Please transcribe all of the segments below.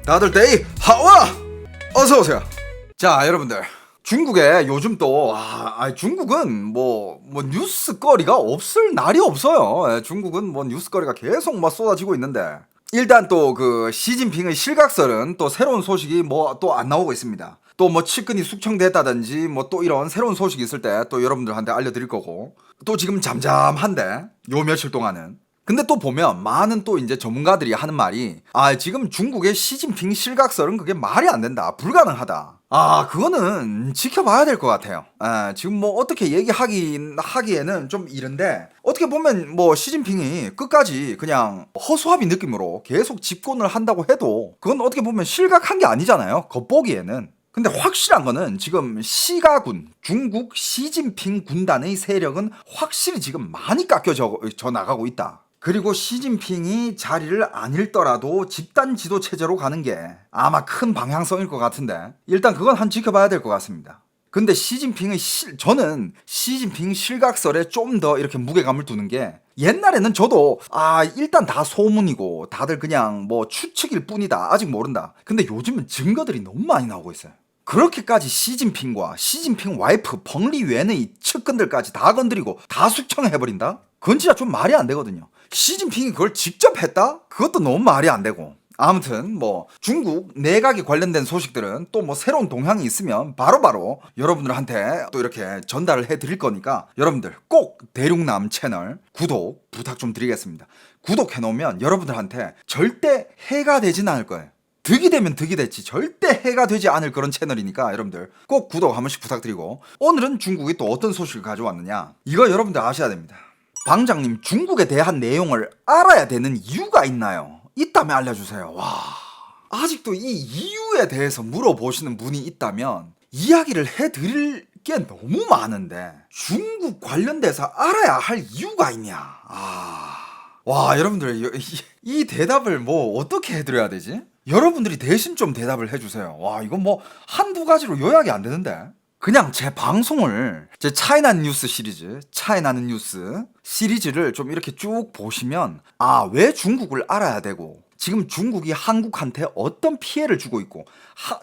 다들 데이 하와 어서오세요. 자 여러분들, 중국에 요즘 또 중국은 뭐 뉴스거리가 없을 날이 없어요. 중국은 뭐 뉴스거리가 계속 막 쏟아지고 있는데, 일단 또 그 시진핑의 실각설은 또 새로운 소식이 뭐 또 안 나오고 있습니다. 또 뭐 측근이 숙청됐다든지 뭐 또 이런 새로운 소식이 있을 때 또 여러분들한테 알려드릴 거고, 또 지금 잠잠한데 요 며칠 동안은. 근데 또 보면 많은 또 이제 전문가들이 하는 말이, 지금 중국의 시진핑 실각설은 그게 말이 안 된다, 불가능하다. 그거는 지켜봐야 될 것 같아요. 지금 뭐 어떻게 하기에는 좀 이른데, 어떻게 보면 뭐 시진핑이 끝까지 그냥 허수아비 느낌으로 계속 집권을 한다고 해도 그건 어떻게 보면 실각한 게 아니잖아요, 겉보기에는. 근데 확실한 거는 지금 시가군, 중국 시진핑 군단의 세력은 확실히 지금 많이 깎여져 나가고 있다. 그리고 시진핑이 자리를 안 잃더라도 집단 지도 체제로 가는 게 아마 큰 방향성일 것 같은데, 일단 그건 한 지켜봐야 될 것 같습니다. 근데 저는 시진핑 실각설에 좀 더 이렇게 무게감을 두는 게, 옛날에는 저도 일단 다 소문이고 다들 그냥 뭐 추측일 뿐이다, 아직 모른다. 근데 요즘은 증거들이 너무 많이 나오고 있어요. 그렇게까지 시진핑과 시진핑 와이프 펑리웬의 측근들까지 다 건드리고 다 숙청해버린다? 그건 진짜 좀 말이 안 되거든요. 시진핑이 그걸 직접 했다? 그것도 너무 말이 안 되고. 아무튼 뭐 중국 내각에 관련된 소식들은 또 뭐 새로운 동향이 있으면 바로바로 여러분들한테 또 이렇게 전달을 해드릴 거니까, 여러분들 꼭 대륙남 채널 구독 부탁 좀 드리겠습니다. 구독해놓으면 여러분들한테 절대 해가 되진 않을 거예요. 득이 되면 득이 됐지 절대 해가 되지 않을 그런 채널이니까 여러분들 꼭 구독 한 번씩 부탁드리고, 오늘은 중국이 또 어떤 소식을 가져왔느냐, 이거 여러분들 아셔야 됩니다. 방장님, 중국에 대한 내용을 알아야 되는 이유가 있나요? 있다면 알려주세요. 아직도 이 이유에 대해서 물어보시는 분이 있다면 이야기를 해드릴 게 너무 많은데, 중국 관련돼서 알아야 할 이유가 있냐? 여러분들 이 대답을 뭐 어떻게 해드려야 되지? 여러분들이 대신 좀 대답을 해주세요. 이건 뭐 한두 가지로 요약이 안 되는데. 그냥 제 방송을, 제 차이나는 뉴스 시리즈를 좀 이렇게 쭉 보시면, 왜 중국을 알아야 되고, 지금 중국이 한국한테 어떤 피해를 주고 있고,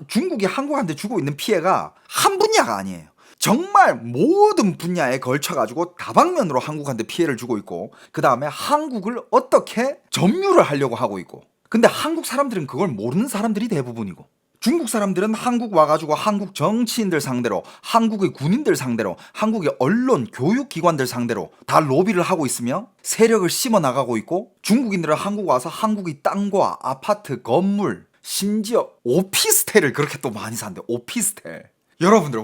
중국이 한국한테 주고 있는 피해가 한 분야가 아니에요. 정말 모든 분야에 걸쳐가지고 다방면으로 한국한테 피해를 주고 있고, 그 다음에 한국을 어떻게 점유를 하려고 하고 있고. 근데 한국 사람들은 그걸 모르는 사람들이 대부분이고, 중국 사람들은 한국 와가지고 한국 정치인들 상대로, 한국의 군인들 상대로, 한국의 언론, 교육기관들 상대로 다 로비를 하고 있으며 세력을 심어 나가고 있고, 중국인들은 한국 와서 한국의 땅과 아파트, 건물, 심지어 오피스텔을 그렇게 또 많이 산대. 오피스텔. 여러분들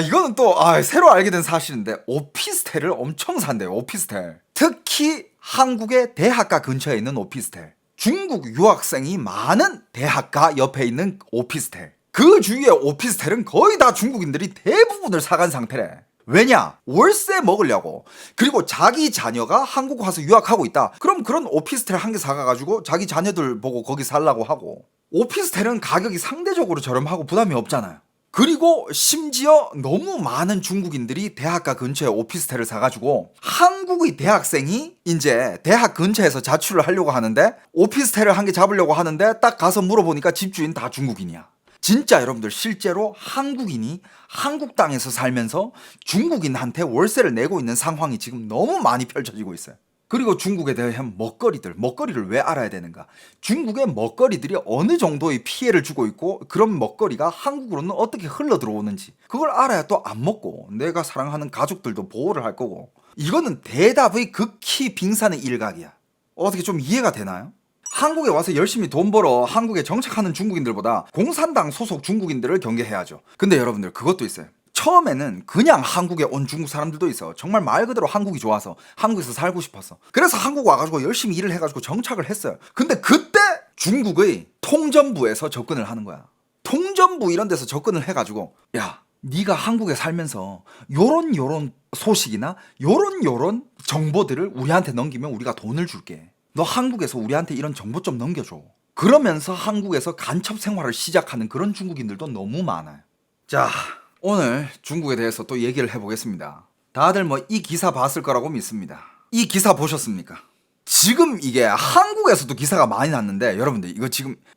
이거는 또 새로 알게 된 사실인데, 오피스텔을 엄청 산대요. 오피스텔. 특히 한국의 대학가 근처에 있는 오피스텔. 중국 유학생이 많은 대학가 옆에 있는 오피스텔. 그 주위의 오피스텔은 거의 다 중국인들이 대부분을 사간 상태래. 왜냐? 월세 먹으려고. 그리고 자기 자녀가 한국 와서 유학하고 있다. 그럼 그런 오피스텔 한 개 사가가지고 자기 자녀들 보고 거기 살라고 하고. 오피스텔은 가격이 상대적으로 저렴하고 부담이 없잖아요. 그리고 심지어 너무 많은 중국인들이 대학가 근처에 오피스텔을 사가지고 한국의 대학생이 이제 대학 근처에서 자취를 하려고 하는데, 오피스텔을 한 개 잡으려고 하는데 딱 가서 물어보니까 집주인 다 중국인이야. 진짜 여러분들, 실제로 한국인이 한국 땅에서 살면서 중국인한테 월세를 내고 있는 상황이 지금 너무 많이 펼쳐지고 있어요. 그리고 중국에 대한 먹거리를 왜 알아야 되는가? 중국의 먹거리들이 어느 정도의 피해를 주고 있고, 그런 먹거리가 한국으로는 어떻게 흘러 들어오는지, 그걸 알아야 또 안 먹고 내가 사랑하는 가족들도 보호를 할 거고. 이거는 대답의 극히 빙산의 일각이야. 어떻게 좀 이해가 되나요? 한국에 와서 열심히 돈 벌어 한국에 정착하는 중국인들보다 공산당 소속 중국인들을 경계해야죠. 근데 여러분들, 그것도 있어요. 처음에는 그냥 한국에 온 중국 사람들도 있어. 정말 말 그대로 한국이 좋아서 한국에서 살고 싶었어. 그래서 한국 와가지고 열심히 일을 해가지고 정착을 했어요. 근데 그때 중국의 통전부에서 접근을 하는 거야. 통전부 이런 데서 접근을 해가지고, 야, 네가 한국에 살면서 요런 소식이나 요런 정보들을 우리한테 넘기면 우리가 돈을 줄게. 너 한국에서 우리한테 이런 정보 좀 넘겨줘. 그러면서 한국에서 간첩 생활을 시작하는 그런 중국인들도 너무 많아요. 자, 오늘 중국에 대해서 또 얘기를 해보겠습니다. 다들 뭐 이 기사 봤을 거라고 믿습니다. 이 기사 보셨습니까? 지금 이게 한국에서도 기사가 많이 났는데 여러분들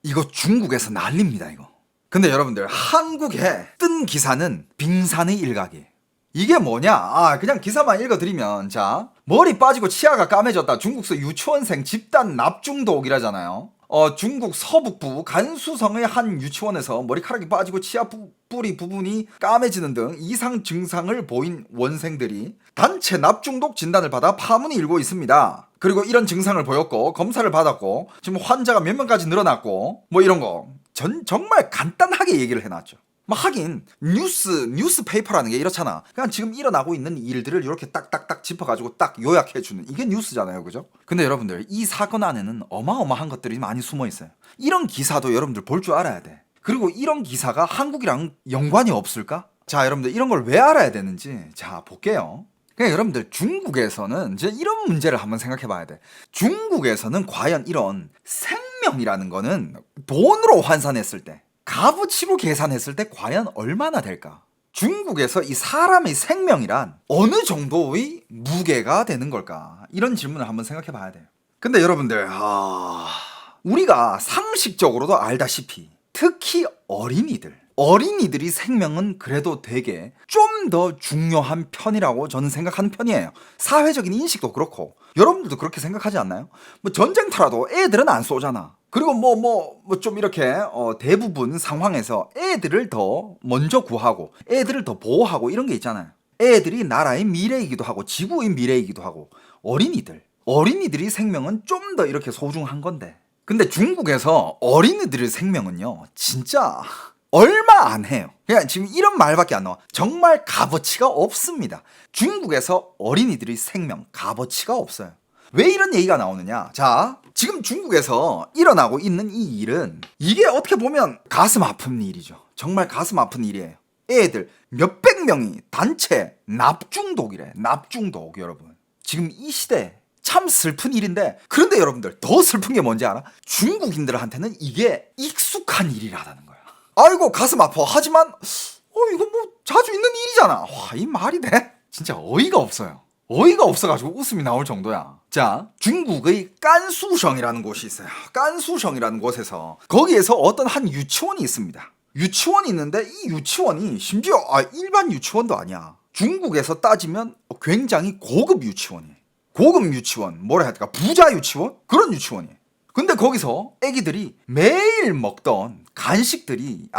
이거 중국에서 난립니다 이거. 근데 여러분들 한국에 뜬 기사는 빙산의 일각이에요. 이게 뭐냐? 그냥 기사만 읽어드리면, 자, 머리 빠지고 치아가 까매졌다. 중국서 유치원생 집단 납중독이라잖아요. 중국 서북부 간수성의 한 유치원에서 머리카락이 빠지고 치아 뿌리 부분이 까매지는 등 이상 증상을 보인 원생들이 단체 납중독 진단을 받아 파문이 일고 있습니다. 그리고 이런 증상을 보였고 검사를 받았고 지금 환자가 몇 명까지 늘어났고 뭐 이런 거 정말 간단하게 얘기를 해놨죠. 하긴 뉴스페이퍼라는 게 이렇잖아. 그냥 지금 일어나고 있는 일들을 이렇게 딱딱딱 짚어가지고 딱 요약해주는 이게 뉴스잖아요, 그죠? 근데 여러분들 이 사건 안에는 어마어마한 것들이 많이 숨어 있어요. 이런 기사도 여러분들 볼 줄 알아야 돼. 그리고 이런 기사가 한국이랑 연관이 없을까? 자, 여러분들 이런 걸 왜 알아야 되는지 자 볼게요. 그냥 여러분들 중국에서는 이제 이런 문제를 한번 생각해 봐야 돼. 중국에서는 과연 이런 생명이라는 거는 돈으로 환산했을 때, 값어치로 계산했을 때 과연 얼마나 될까? 중국에서 이 사람의 생명이란 어느 정도의 무게가 되는 걸까? 이런 질문을 한번 생각해 봐야 돼요. 근데 여러분들 우리가 상식적으로도 알다시피 특히 어린이들이 생명은 그래도 되게 좀 더 중요한 편이라고 저는 생각하는 편이에요. 사회적인 인식도 그렇고 여러분들도 그렇게 생각하지 않나요? 뭐 전쟁터라도 애들은 안 쏘잖아. 그리고 뭐 좀 이렇게 대부분 상황에서 애들을 더 먼저 구하고 애들을 더 보호하고 이런 게 있잖아요. 애들이 나라의 미래이기도 하고 지구의 미래이기도 하고 어린이들의 생명은 좀 더 이렇게 소중한 건데, 근데 중국에서 어린이들의 생명은요 진짜 얼마 안 해요. 그냥 지금 이런 말밖에 안 나와. 정말 값어치가 없습니다. 중국에서 어린이들의 생명 값어치가 없어요. 왜 이런 얘기가 나오느냐? 자, 지금 중국에서 일어나고 있는 이 일은 이게 어떻게 보면 가슴 아픈 일이죠. 정말 가슴 아픈 일이에요. 애들 몇백 명이 단체 납중독이래. 납중독. 여러분, 지금 이 시대 참 슬픈 일인데, 그런데 여러분들 더 슬픈 게 뭔지 알아? 중국인들한테는 이게 익숙한 일이라는 거야. 아이고 가슴 아파. 하지만 이거 뭐 자주 있는 일이잖아. 와, 이 말이 돼? 진짜 어이가 없어요. 어이가 없어가지고 웃음이 나올 정도야. 자, 중국의 깐수성이라는 곳이 있어요. 깐수성이라는 곳에서 거기에서 어떤 한 유치원이 있습니다. 유치원이 있는데 이 유치원이 심지어 일반 유치원도 아니야. 중국에서 따지면 굉장히 고급 유치원이에요. 고급 유치원, 뭐라 해야 될까? 부자 유치원? 그런 유치원이에요. 근데 거기서 애기들이 매일 먹던 간식들이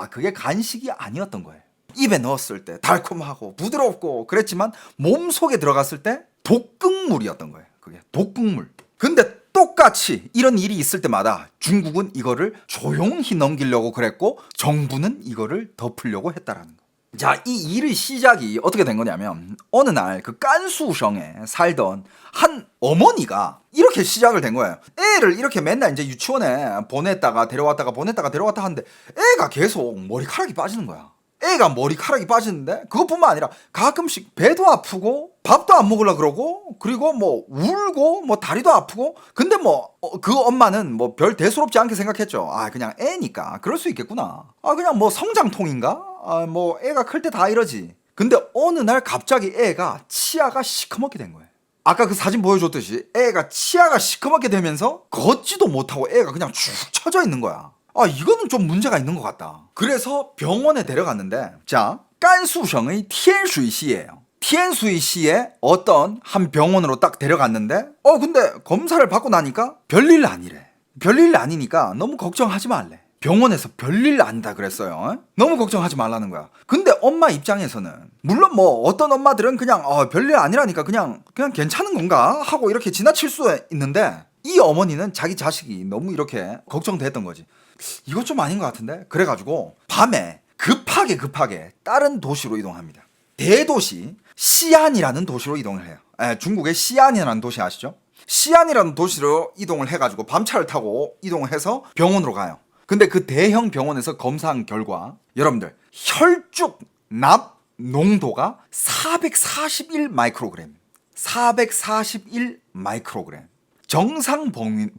그게 간식이 아니었던 거예요. 입에 넣었을 때 달콤하고 부드럽고 그랬지만 몸속에 들어갔을 때 독극물이었던 거예요. 그게 독극물. 근데 똑같이 이런 일이 있을 때마다 중국은 이거를 조용히 넘기려고 그랬고 정부는 이거를 덮으려고 했다라는 거. 자, 이 일의 시작이 어떻게 된 거냐면 어느 날 그 깐수성에 살던 한 어머니가 이렇게 시작을 된 거예요. 애를 이렇게 맨날 이제 유치원에 보냈다가 데려왔다가 하는데 애가 계속 머리카락이 빠지는 거야. 애가 머리카락이 빠지는데 그것뿐만 아니라 가끔씩 배도 아프고 밥도 안 먹으려 그러고 그리고 뭐 울고 뭐 다리도 아프고. 근데 뭐 그 엄마는 뭐 별 대수롭지 않게 생각했죠. 그냥 애니까 그럴 수 있겠구나. 그냥 뭐 성장통인가? 뭐 애가 클 때 다 이러지. 근데 어느 날 갑자기 애가 치아가 시커멓게 된 거예요. 아까 그 사진 보여줬듯이 애가 치아가 시커멓게 되면서 걷지도 못하고 애가 그냥 축 처져 있는 거야. 이거는 좀 문제가 있는 것 같다. 그래서 병원에 데려갔는데, 자, 깐수성의 티엔수이시예요. 티엔수이시에 어떤 한 병원으로 딱 데려갔는데 근데 검사를 받고 나니까 별일 아니래. 별일 아니니까 너무 걱정하지 말래. 병원에서 별일 아니다 그랬어요. 너무 걱정하지 말라는 거야. 근데 엄마 입장에서는 물론 뭐 어떤 엄마들은 그냥 별일 아니라니까 그냥 괜찮은 건가 하고 이렇게 지나칠 수 있는데, 이 어머니는 자기 자식이 너무 이렇게 걱정됐던 거지. 이거 좀 아닌 것 같은데? 그래가지고 밤에 급하게 다른 도시로 이동합니다. 대도시 시안이라는 도시로 이동을 해요. 중국의 시안이라는 도시 아시죠? 시안이라는 도시로 이동을 해가지고 밤차를 타고 이동을 해서 병원으로 가요. 근데 그 대형 병원에서 검사한 결과 여러분들 혈중 납 농도가 441 마이크로그램. 441 마이크로그램. 정상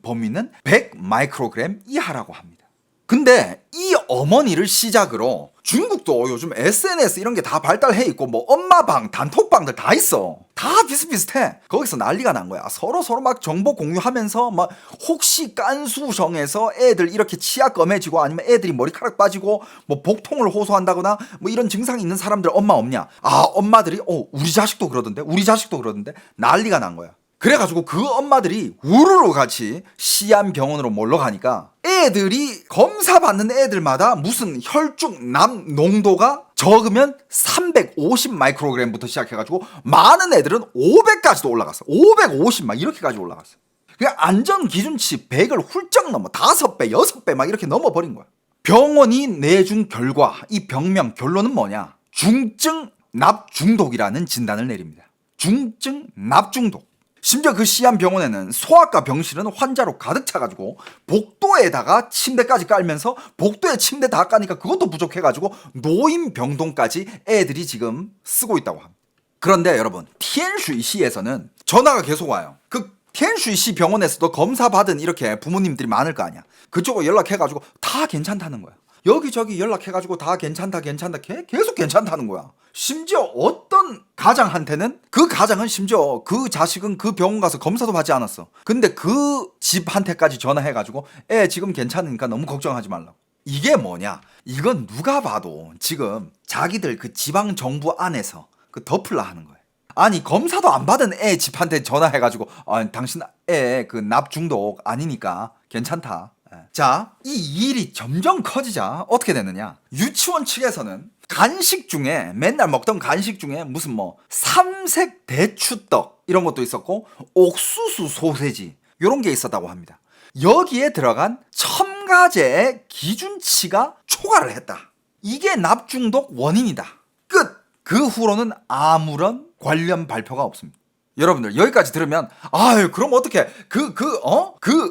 범위는 100 마이크로그램 이하라고 합니다. 근데 이 어머니를 시작으로 중국도 요즘 SNS 이런 게 다 발달해 있고 뭐 엄마방, 단톡방들 다 있어. 다 비슷비슷해. 거기서 난리가 난 거야. 서로 막 정보 공유하면서 막 혹시 깐수성에서 애들 이렇게 치아 검해지고 아니면 애들이 머리카락 빠지고 뭐 복통을 호소한다거나 뭐 이런 증상이 있는 사람들 엄마 없냐? 아, 엄마들이 우리 자식도 그러던데. 우리 자식도 그러던데. 난리가 난 거야. 그래가지고 그 엄마들이 우르르 같이 시안병원으로 몰러 가니까 애들이 검사 받는 애들마다 무슨 혈중남 농도가 적으면 350 마이크로그램부터 시작해가지고 많은 애들은 500까지도 올라갔어. 550 막 이렇게까지 올라갔어. 그냥 안전 기준치 100을 훌쩍 넘어 5배, 6배 막 이렇게 넘어버린 거야. 병원이 내준 결과 이 병명 결론은 뭐냐? 중증 납중독이라는 진단을 내립니다. 중증 납중독. 심지어 그 시안병원에는 소아과 병실은 환자로 가득 차가지고 복도에다가 침대까지 깔면서 복도에 침대 다 까니까 그것도 부족해가지고 노인병동까지 애들이 지금 쓰고 있다고 합니다. 그런데 여러분, 티엔슈이시에서는 전화가 계속 와요. 그 티엔슈이시 병원에서도 검사 받은 이렇게 부모님들이 많을 거 아니야. 그쪽으로 연락해가지고 다 괜찮다는 거야. 여기저기 연락해가지고 다 괜찮다 계속 괜찮다는 거야. 심지어 어떤 가장한테는 그 가장은 심지어 그 자식은 그 병원 가서 검사도 받지 않았어. 근데 그 집한테까지 전화해가지고 애 지금 괜찮으니까 너무 걱정하지 말라고. 이게 뭐냐? 이건 누가 봐도 지금 자기들 그 지방 정부 안에서 그 덮으려 하는 거예요. 아니 검사도 안 받은 애 집한테 전화해가지고 당신 애 그 납중독 아니니까 괜찮다. 자, 이 일이 점점 커지자 어떻게 되느냐? 유치원 측에서는 간식 중에 맨날 먹던 간식 중에 무슨 뭐 삼색 대추떡 이런 것도 있었고 옥수수 소세지 이런 게 있었다고 합니다. 여기에 들어간 첨가제의 기준치가 초과를 했다. 이게 납중독 원인이다. 끝! 그 후로는 아무런 관련 발표가 없습니다. 여러분들 여기까지 들으면 아유 그럼 어떻게 그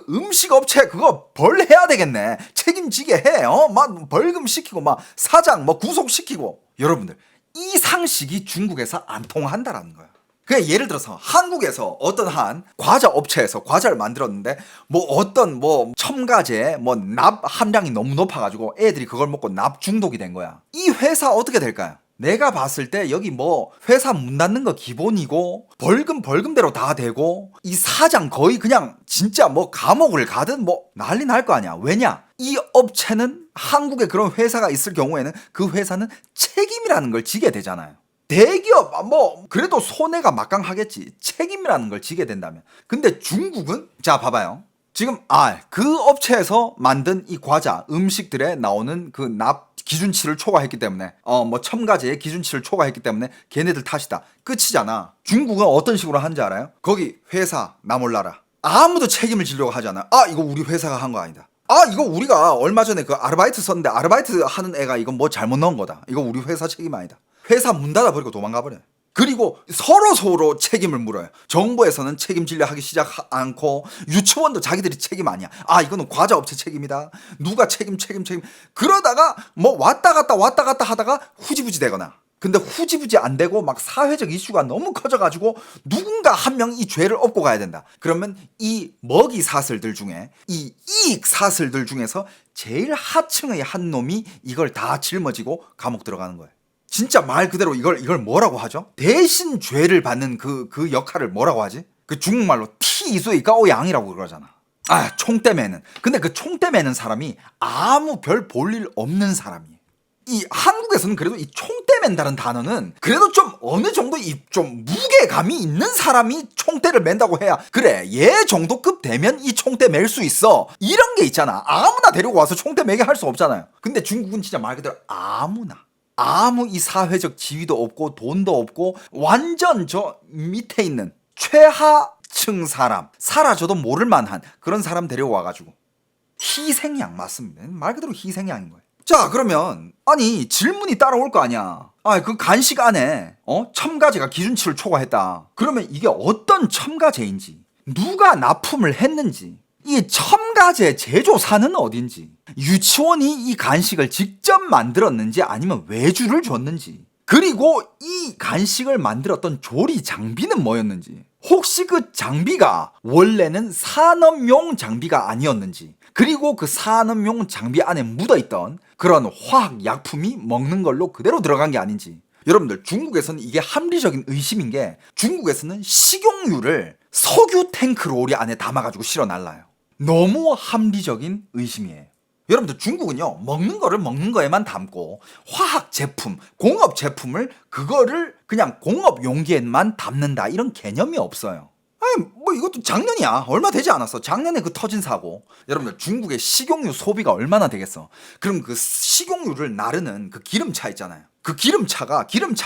음식 업체 그거 벌해야 되겠네. 책임지게 해. 막 벌금 시키고 막 사장 뭐 구속시키고. 여러분들 이 상식이 중국에서 안 통한다라는 거야. 그냥 예를 들어서 한국에서 어떤 한 과자 업체에서 과자를 만들었는데 뭐 어떤 뭐 첨가제 뭐 납 함량이 너무 높아가지고 애들이 그걸 먹고 납 중독이 된 거야. 이 회사 어떻게 될까요? 내가 봤을 때 여기 뭐 회사 문 닫는 거 기본이고 벌금대로 다 되고 이 사장 거의 그냥 진짜 뭐 감옥을 가든 뭐 난리 날 거 아니야. 왜냐? 이 업체는 한국에 그런 회사가 있을 경우에는 그 회사는 책임이라는 걸 지게 되잖아요. 대기업 뭐 그래도 손해가 막강하겠지. 책임이라는 걸 지게 된다면. 근데 중국은 자 봐봐요. 지금 그 업체에서 만든 이 과자 음식들에 나오는 그 납 기준치를 초과했기 때문에 뭐 첨가제의 기준치를 초과했기 때문에 걔네들 탓이다. 끝이잖아. 중국은 어떤 식으로 하는지 알아요? 거기 회사 나 몰라라. 아무도 책임을 지려고 하지 않아. 이거 우리 회사가 한 거 아니다. 이거 우리가 얼마 전에 그 아르바이트 썼는데 아르바이트 하는 애가 이건 뭐 잘못 넣은 거다. 이거 우리 회사 책임 아니다. 회사 문 닫아버리고 도망가 버려. 그리고 서로 책임을 물어요. 정부에서는 책임지려 하기 시작 않고 유치원도 자기들이 책임 아니야. 이거는 과자 업체 책임이다. 누가 책임. 그러다가 뭐 왔다 갔다 하다가 후지부지 되거나. 근데 후지부지 안 되고 막 사회적 이슈가 너무 커져가지고 누군가 한 명 이 죄를 업고 가야 된다. 그러면 이 먹이 사슬들 중에 이 이익 사슬들 중에서 제일 하층의 한 놈이 이걸 다 짊어지고 감옥 들어가는 거예요. 진짜 말 그대로 이걸 뭐라고 하죠? 대신 죄를 받는 그 역할을 뭐라고 하지? 그 중국말로 티이수이 까오양이라고 그러잖아. 총대 매는. 근데 그 총대 매는 사람이 아무 별 볼 일 없는 사람이에요. 이 한국에서는 그래도 이 총대 맨다는 단어는 그래도 좀 어느 정도 좀 무게감이 있는 사람이 총대를 맨다고 해야 그래 얘 정도급 되면 이 총대 맬 수 있어. 이런 게 있잖아. 아무나 데리고 와서 총대 매게 할 수 없잖아요. 근데 중국은 진짜 말 그대로 아무 이 사회적 지위도 없고 돈도 없고 완전 저 밑에 있는 최하층 사람 사라져도 모를 만한 그런 사람 데려와가지고 희생양 맞습니다. 말 그대로 희생양인 거예요. 자 그러면 질문이 따라올 거 아니야. 그 간식 안에 첨가제가 기준치를 초과했다. 그러면 이게 어떤 첨가제인지 누가 납품을 했는지 이 첨가제 제조사는 어딘지 유치원이 이 간식을 직접 만들었는지 아니면 외주를 줬는지 그리고 이 간식을 만들었던 조리 장비는 뭐였는지 혹시 그 장비가 원래는 산업용 장비가 아니었는지 그리고 그 산업용 장비 안에 묻어있던 그런 화학 약품이 먹는 걸로 그대로 들어간 게 아닌지. 여러분들, 중국에서는 이게 합리적인 의심인 게, 중국에서는 식용유를 석유 탱크로리 안에 담아가지고 실어 날라요. 너무 합리적인 의심이에요. 여러분들, 중국은요, 먹는 거를 먹는 거에만 담고 화학 제품, 공업 제품을 그거를 그냥 공업 용기에만 담는다, 이런 개념이 없어요. 아니, 뭐 이것도 작년이야. 얼마 되지 않았어. 작년에 그 터진 사고. 여러분들, 중국의 식용유 소비가 얼마나 되겠어. 그럼 그 식용유를 나르는 그 기름차 있잖아요. 그 기름차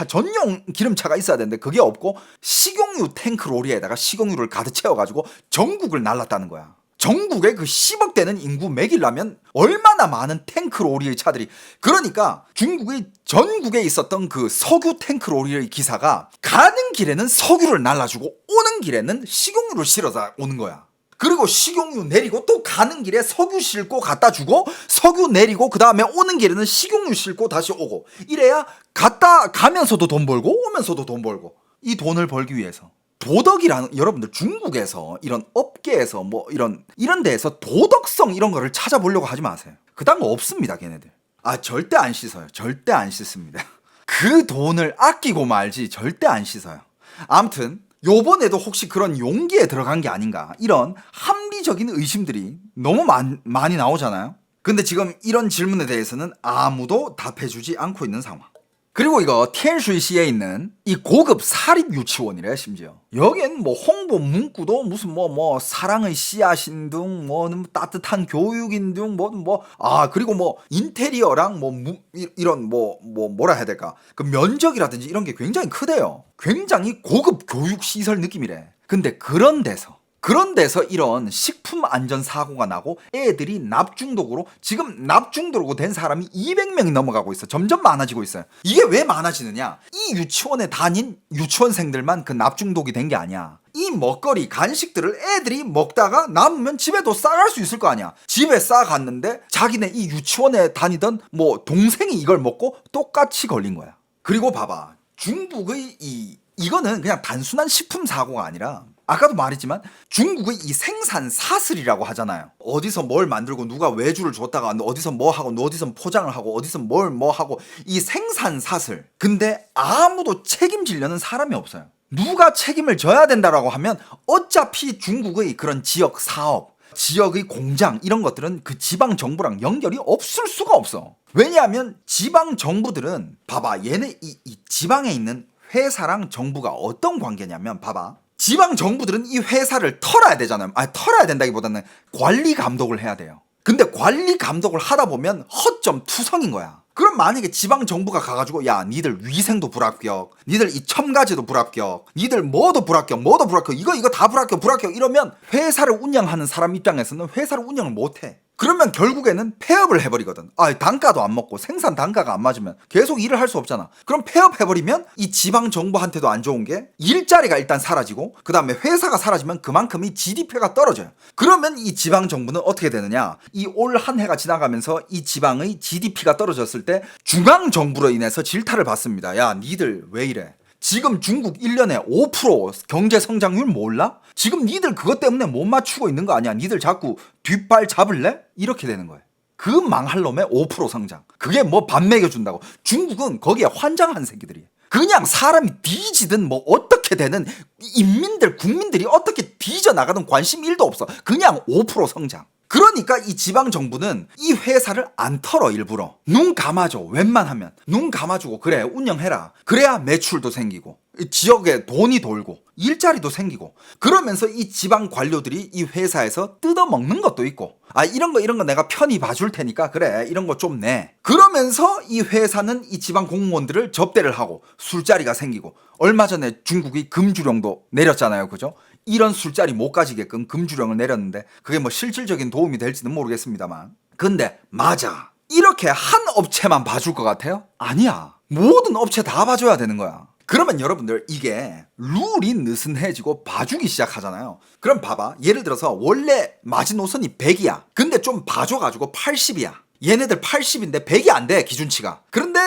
전용 기름차가 있어야 되는데 그게 없고 식용유 탱크 로리에다가 식용유를 가득 채워가지고 전국을 날랐다는 거야. 전국에 그 10억 되는 인구 먹이려면 얼마나 많은 탱크 로리의 차들이. 그러니까 중국의 전국에 있었던 그 석유 탱크 로리의 기사가 가는 길에는 석유를 날라주고 오는 길에는 식용유를 실어서 오는 거야. 그리고 식용유 내리고 또 가는 길에 석유 싣고 갖다 주고 석유 내리고 그 다음에 오는 길에는 식용유 싣고 다시 오고, 이래야 갔다 가면서도 돈 벌고 오면서도 돈 벌고. 이 돈을 벌기 위해서 도덕이라는, 여러분들, 중국에서 이런 업계에서 뭐 이런 데에서 도덕성 이런 거를 찾아보려고 하지 마세요. 그딴 거 없습니다, 걔네들. 절대 안 씻어요. 절대 안 씻습니다. 그 돈을 아끼고 말지 절대 안 씻어요. 아무튼 요번에도 혹시 그런 용기에 들어간 게 아닌가, 이런 합리적인 의심들이 너무 많이 나오잖아요. 근데 지금 이런 질문에 대해서는 아무도 답해주지 않고 있는 상황. 그리고 이거 티엔슈이시에 있는 이 고급 사립 유치원이래. 심지어 여기엔 뭐 홍보 문구도 무슨 뭐 사랑의 씨앗인 둥, 뭐 따뜻한 교육인 둥, 그리고 뭐 인테리어랑 이런 뭐라 해야 될까, 그 면적이라든지 이런 게 굉장히 크대요. 굉장히 고급 교육 시설 느낌이래. 근데 그런 데서 이런 식품 안전 사고가 나고 애들이 납중독으로, 지금 납중독으로 된 사람이 200명이 넘어가고 있어. 점점 많아지고 있어요. 이게 왜 많아지느냐? 이 유치원에 다닌 유치원생들만 그 납중독이 된 게 아니야. 이 먹거리 간식들을 애들이 먹다가 남으면 집에도 싸갈 수 있을 거 아니야. 집에 싸갔는데 자기네 이 유치원에 다니던 뭐 동생이 이걸 먹고 똑같이 걸린 거야. 그리고 봐봐, 중국의 이거는 그냥 단순한 식품 사고가 아니라, 아까도 말했지만 중국의 이 생산 사슬이라고 하잖아요. 어디서 뭘 만들고 누가 외주를 줬다가 어디서 뭐 하고 어디서 포장을 하고 어디서 뭐 하고, 이 생산 사슬. 근데 아무도 책임지려는 사람이 없어요. 누가 책임을 져야 된다라고 하면 어차피 중국의 그런 지역 사업, 지역의 공장 이런 것들은 그 지방 정부랑 연결이 없을 수가 없어. 왜냐하면 지방 정부들은, 봐봐, 얘네 이 지방에 있는 회사랑 정부가 어떤 관계냐면, 봐봐, 지방 정부들은 이 회사를 털어야 되잖아요. 털어야 된다기보다는 관리 감독을 해야 돼요. 근데 관리 감독을 하다 보면 허점 투성인 거야. 그럼 만약에 지방 정부가 가가지고, 야, 니들 위생도 불합격, 니들 이 첨가제도 불합격, 니들 뭐도 불합격, 이거 다 불합격 이러면 회사를 운영하는 사람 입장에서는 회사를 운영을 못해. 그러면 결국에는 폐업을 해버리거든. 단가도 안 먹고 생산 단가가 안 맞으면 계속 일을 할 수 없잖아. 그럼 폐업해버리면 이 지방 정부한테도 안 좋은 게 일자리가 일단 사라지고, 그 다음에 회사가 사라지면 그만큼 이 GDP가 떨어져요. 그러면 이 지방 정부는 어떻게 되느냐, 이 올 한 해가 지나가면서 이 지방의 GDP가 떨어졌을 때 중앙 정부로 인해서 질타를 받습니다. 야, 니들 왜 이래? 지금 중국 1년에 5% 경제 성장률 몰라? 지금 니들 그것 때문에 못 맞추고 있는 거 아니야? 니들 자꾸 뒷발 잡을래? 이렇게 되는 거예요. 그 망할 놈의 5% 성장. 그게 뭐 밥 먹여준다고. 중국은 거기에 환장한 새끼들이에요. 그냥 사람이 뒤지든 뭐 어떻게 되는, 국민들이 어떻게 뒤져 나가든 관심 1도 없어. 그냥 5% 성장. 그러니까 이 지방 정부는 이 회사를 안 털어. 일부러 눈 감아줘. 웬만하면 눈 감아주고, 그래 운영해라. 그래야 매출도 생기고 지역에 돈이 돌고 일자리도 생기고, 그러면서 이 지방 관료들이 이 회사에서 뜯어먹는 것도 있고, 이런 거 내가 편히 봐줄 테니까 그래 이런 거 좀 내. 그러면서 이 회사는 이 지방 공무원들을 접대를 하고 술자리가 생기고, 얼마 전에 중국이 금주령도 내렸잖아요. 그죠? 이런 술자리 못 가지게끔 금주령을 내렸는데 그게 뭐 실질적인 도움이 될지는 모르겠습니다만, 근데 맞아, 이렇게 한 업체만 봐줄 것 같아요? 아니야. 모든 업체 다 봐줘야 되는 거야. 그러면 여러분들, 이게 룰이 느슨해지고 봐주기 시작하잖아요. 그럼 봐봐, 예를 들어서 원래 마지노선이 100이야 근데 좀 봐줘가지고 80이야. 얘네들 80인데 100이 안 돼, 기준치가. 그런데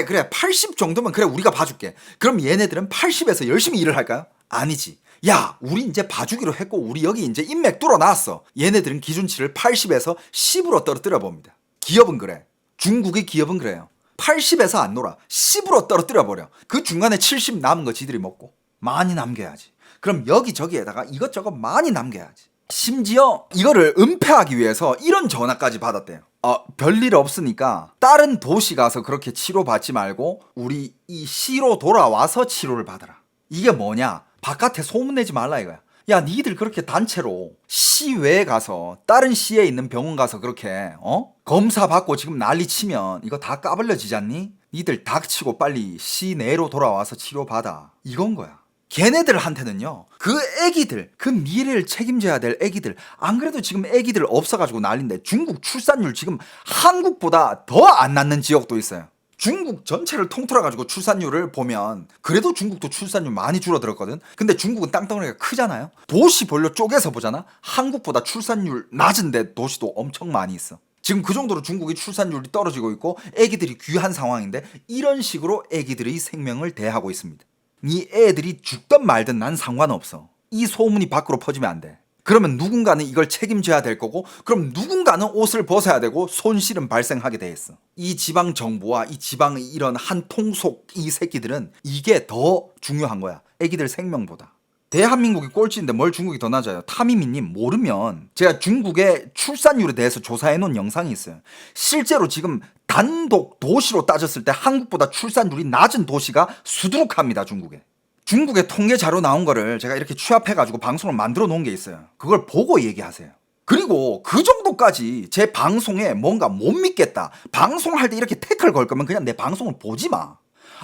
그래 80 정도면 그래 우리가 봐줄게. 그럼 얘네들은 80에서 열심히 일을 할까요? 아니지. 야, 우리 이제 봐주기로 했고 우리 여기 이제 인맥 뚫어놨어. 얘네들은 기준치를 80에서 10으로 떨어뜨려 봅니다. 기업은 그래. 중국의 기업은 그래요. 80에서 안 놀아. 10으로 떨어뜨려 버려. 그 중간에 70 남은 거 지들이 먹고. 많이 남겨야지. 그럼 여기저기에다가 이것저것 많이 남겨야지. 심지어 이거를 은폐하기 위해서 이런 전화까지 받았대요. 별일 없으니까 다른 도시 가서 그렇게 치료받지 말고 우리 이 시로 돌아와서 치료를 받아라. 이게 뭐냐? 바깥에 소문내지 말라 이거야. 야, 니들 그렇게 단체로 시외에 가서 다른 시에 있는 병원 가서 그렇게 검사 받고 지금 난리 치면 이거 다 까발려지지 않니? 니들 닥치고 빨리 시내로 돌아와서 치료받아. 이건 거야. 걔네들한테는요, 그 애기들, 그 미래를 책임져야 될 애기들, 안 그래도 지금 애기들 없어가지고 난린데 중국 출산율 지금 한국보다 더 안 낳는 지역도 있어요. 중국 전체를 통틀어가지고 출산율을 보면 그래도 중국도 출산율 많이 줄어들었거든. 근데 중국은 땅덩어리가 크잖아요. 도시 별로 쪼개서 보잖아. 한국보다 출산율 낮은데 도시도 엄청 많이 있어. 지금 그 정도로 중국이 출산율이 떨어지고 있고 애기들이 귀한 상황인데 이런 식으로 애기들의 생명을 대하고 있습니다. 이 애들이 죽든 말든 난 상관없어. 이 소문이 밖으로 퍼지면 안 돼. 그러면 누군가는 이걸 책임져야 될 거고, 그럼 누군가는 옷을 벗어야 되고 손실은 발생하게 돼 있어. 이 지방 정부와 이 지방의 이런 한 통속 이 새끼들은 이게 더 중요한 거야. 애기들 생명보다. 대한민국이 꼴찌인데 뭘 중국이 더 낮아요? 타미미님 모르면 제가 중국의 출산율에 대해서 조사해 놓은 영상이 있어요. 실제로 지금 단독 도시로 따졌을 때 한국보다 출산율이 낮은 도시가 수두룩합니다. 중국의 통계 자료 나온 거를 제가 이렇게 취합해가지고 방송을 만들어 놓은 게 있어요. 그걸 보고 얘기하세요. 그리고 그 정도까지 제 방송에 뭔가 못 믿겠다. 방송할 때 이렇게 태클 걸 거면 그냥 내 방송을 보지 마.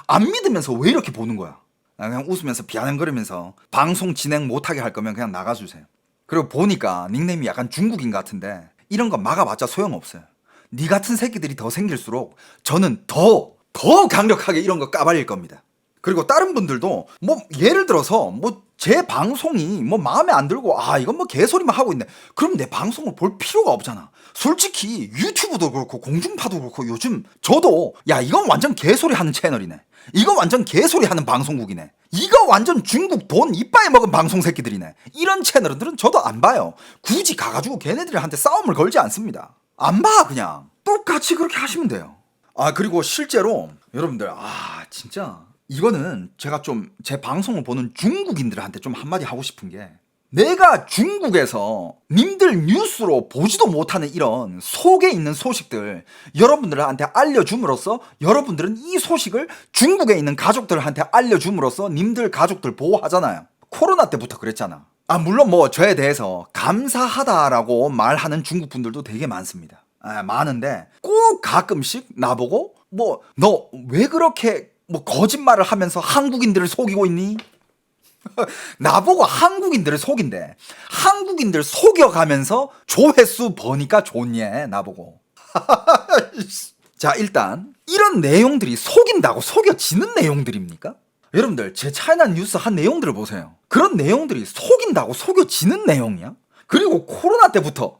안 믿으면서 왜 이렇게 보는 거야? 그냥 웃으면서 비아냥거리면서 방송 진행 못하게 할 거면 그냥 나가주세요. 그리고 보니까 닉네임이 약간 중국인 같은데 이런 거 막아봤자 소용없어요. 니 같은 새끼들이 더 생길수록 저는 더 강력하게 이런 거 까발릴 겁니다. 그리고 다른 분들도 뭐 예를 들어서 뭐 제 방송이 뭐 마음에 안 들고 이건 뭐 개소리만 하고 있네. 그럼 내 방송을 볼 필요가 없잖아. 솔직히 유튜브도 그렇고 공중파도 그렇고 요즘 저도 야 이건 완전 개소리 하는 채널이네. 이거 완전 개소리 하는 방송국이네. 이거 완전 중국 돈 이빠이 먹은 방송 새끼들이네. 이런 채널들은 저도 안 봐요. 굳이 가가지고 걔네들한테 싸움을 걸지 않습니다. 안 봐 그냥. 똑같이 그렇게 하시면 돼요. 그리고 실제로 여러분들 진짜 이거는 제가 좀 제 방송을 보는 중국인들한테 좀 한마디 하고 싶은 게 내가 중국에서 님들 뉴스로 보지도 못하는 이런 속에 있는 소식들 여러분들한테 알려줌으로써 여러분들은 이 소식을 중국에 있는 가족들한테 알려줌으로써 님들 가족들 보호하잖아요. 코로나 때부터 그랬잖아. 물론 뭐 저에 대해서 감사하다라고 말하는 중국 분들도 되게 많습니다. 많은데 꼭 가끔씩 나보고 뭐 너 왜 그렇게 뭐 거짓말을 하면서 한국인들을 속이고 있니? 나보고 한국인들을 속인대. 한국인들 속여가면서 조회수 버니까 좋니 나보고. 자, 일단 이런 내용들이 속인다고 속여지는 내용들입니까? 여러분들 제 차이난 뉴스 한 내용들을 보세요. 그런 내용들이 속인다고 속여지는 내용이야? 그리고 코로나 때부터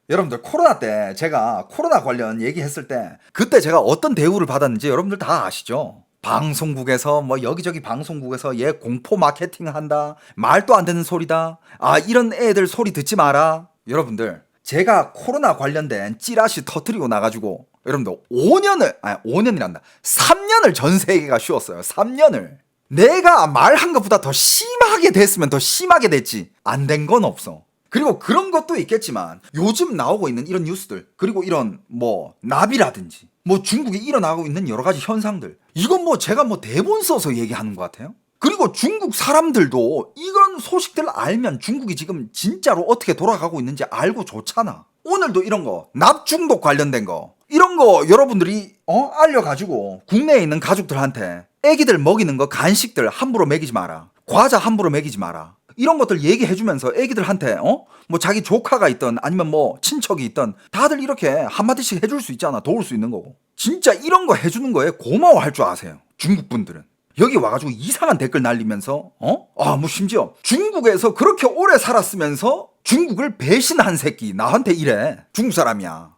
여러분들 코로나 때 제가 코로나 관련 얘기했을 때 그때 제가 어떤 대우를 받았는지 여러분들 다 아시죠? 방송국에서 뭐 여기저기 방송국에서 얘 공포 마케팅 한다. 말도 안 되는 소리다. 이런 애들 소리 듣지 마라. 여러분들 제가 코로나 관련된 찌라시 터뜨리고 나가지고 여러분들 5년이란다. 3년을 전 세계가 쉬었어요. 3년을. 내가 말한 것보다 더 심하게 됐으면 더 심하게 됐지. 안 된 건 없어. 그리고 그런 것도 있겠지만 요즘 나오고 있는 이런 뉴스들 그리고 이런 뭐 나비라든지 뭐 중국에 일어나고 있는 여러 가지 현상들 이건 뭐 제가 뭐 대본 써서 얘기하는 것 같아요. 그리고 중국 사람들도 이런 소식들을 알면 중국이 지금 진짜로 어떻게 돌아가고 있는지 알고 좋잖아. 오늘도 이런 거 납중독 관련된 거 이런 거 여러분들이 알려가지고 국내에 있는 가족들한테 애기들 먹이는 거 간식들 함부로 먹이지 마라. 과자 함부로 먹이지 마라. 이런 것들 얘기해주면서 애기들한테 뭐 자기 조카가 있던 아니면 뭐 친척이 있던 다들 이렇게 한마디씩 해줄 수 있잖아. 도울 수 있는 거고. 진짜 이런 거 해주는 거에 고마워할 줄 아세요. 중국 분들은. 여기 와가지고 이상한 댓글 날리면서 뭐 심지어 중국에서 그렇게 오래 살았으면서 중국을 배신한 새끼 나한테 이래. 중국 사람이야.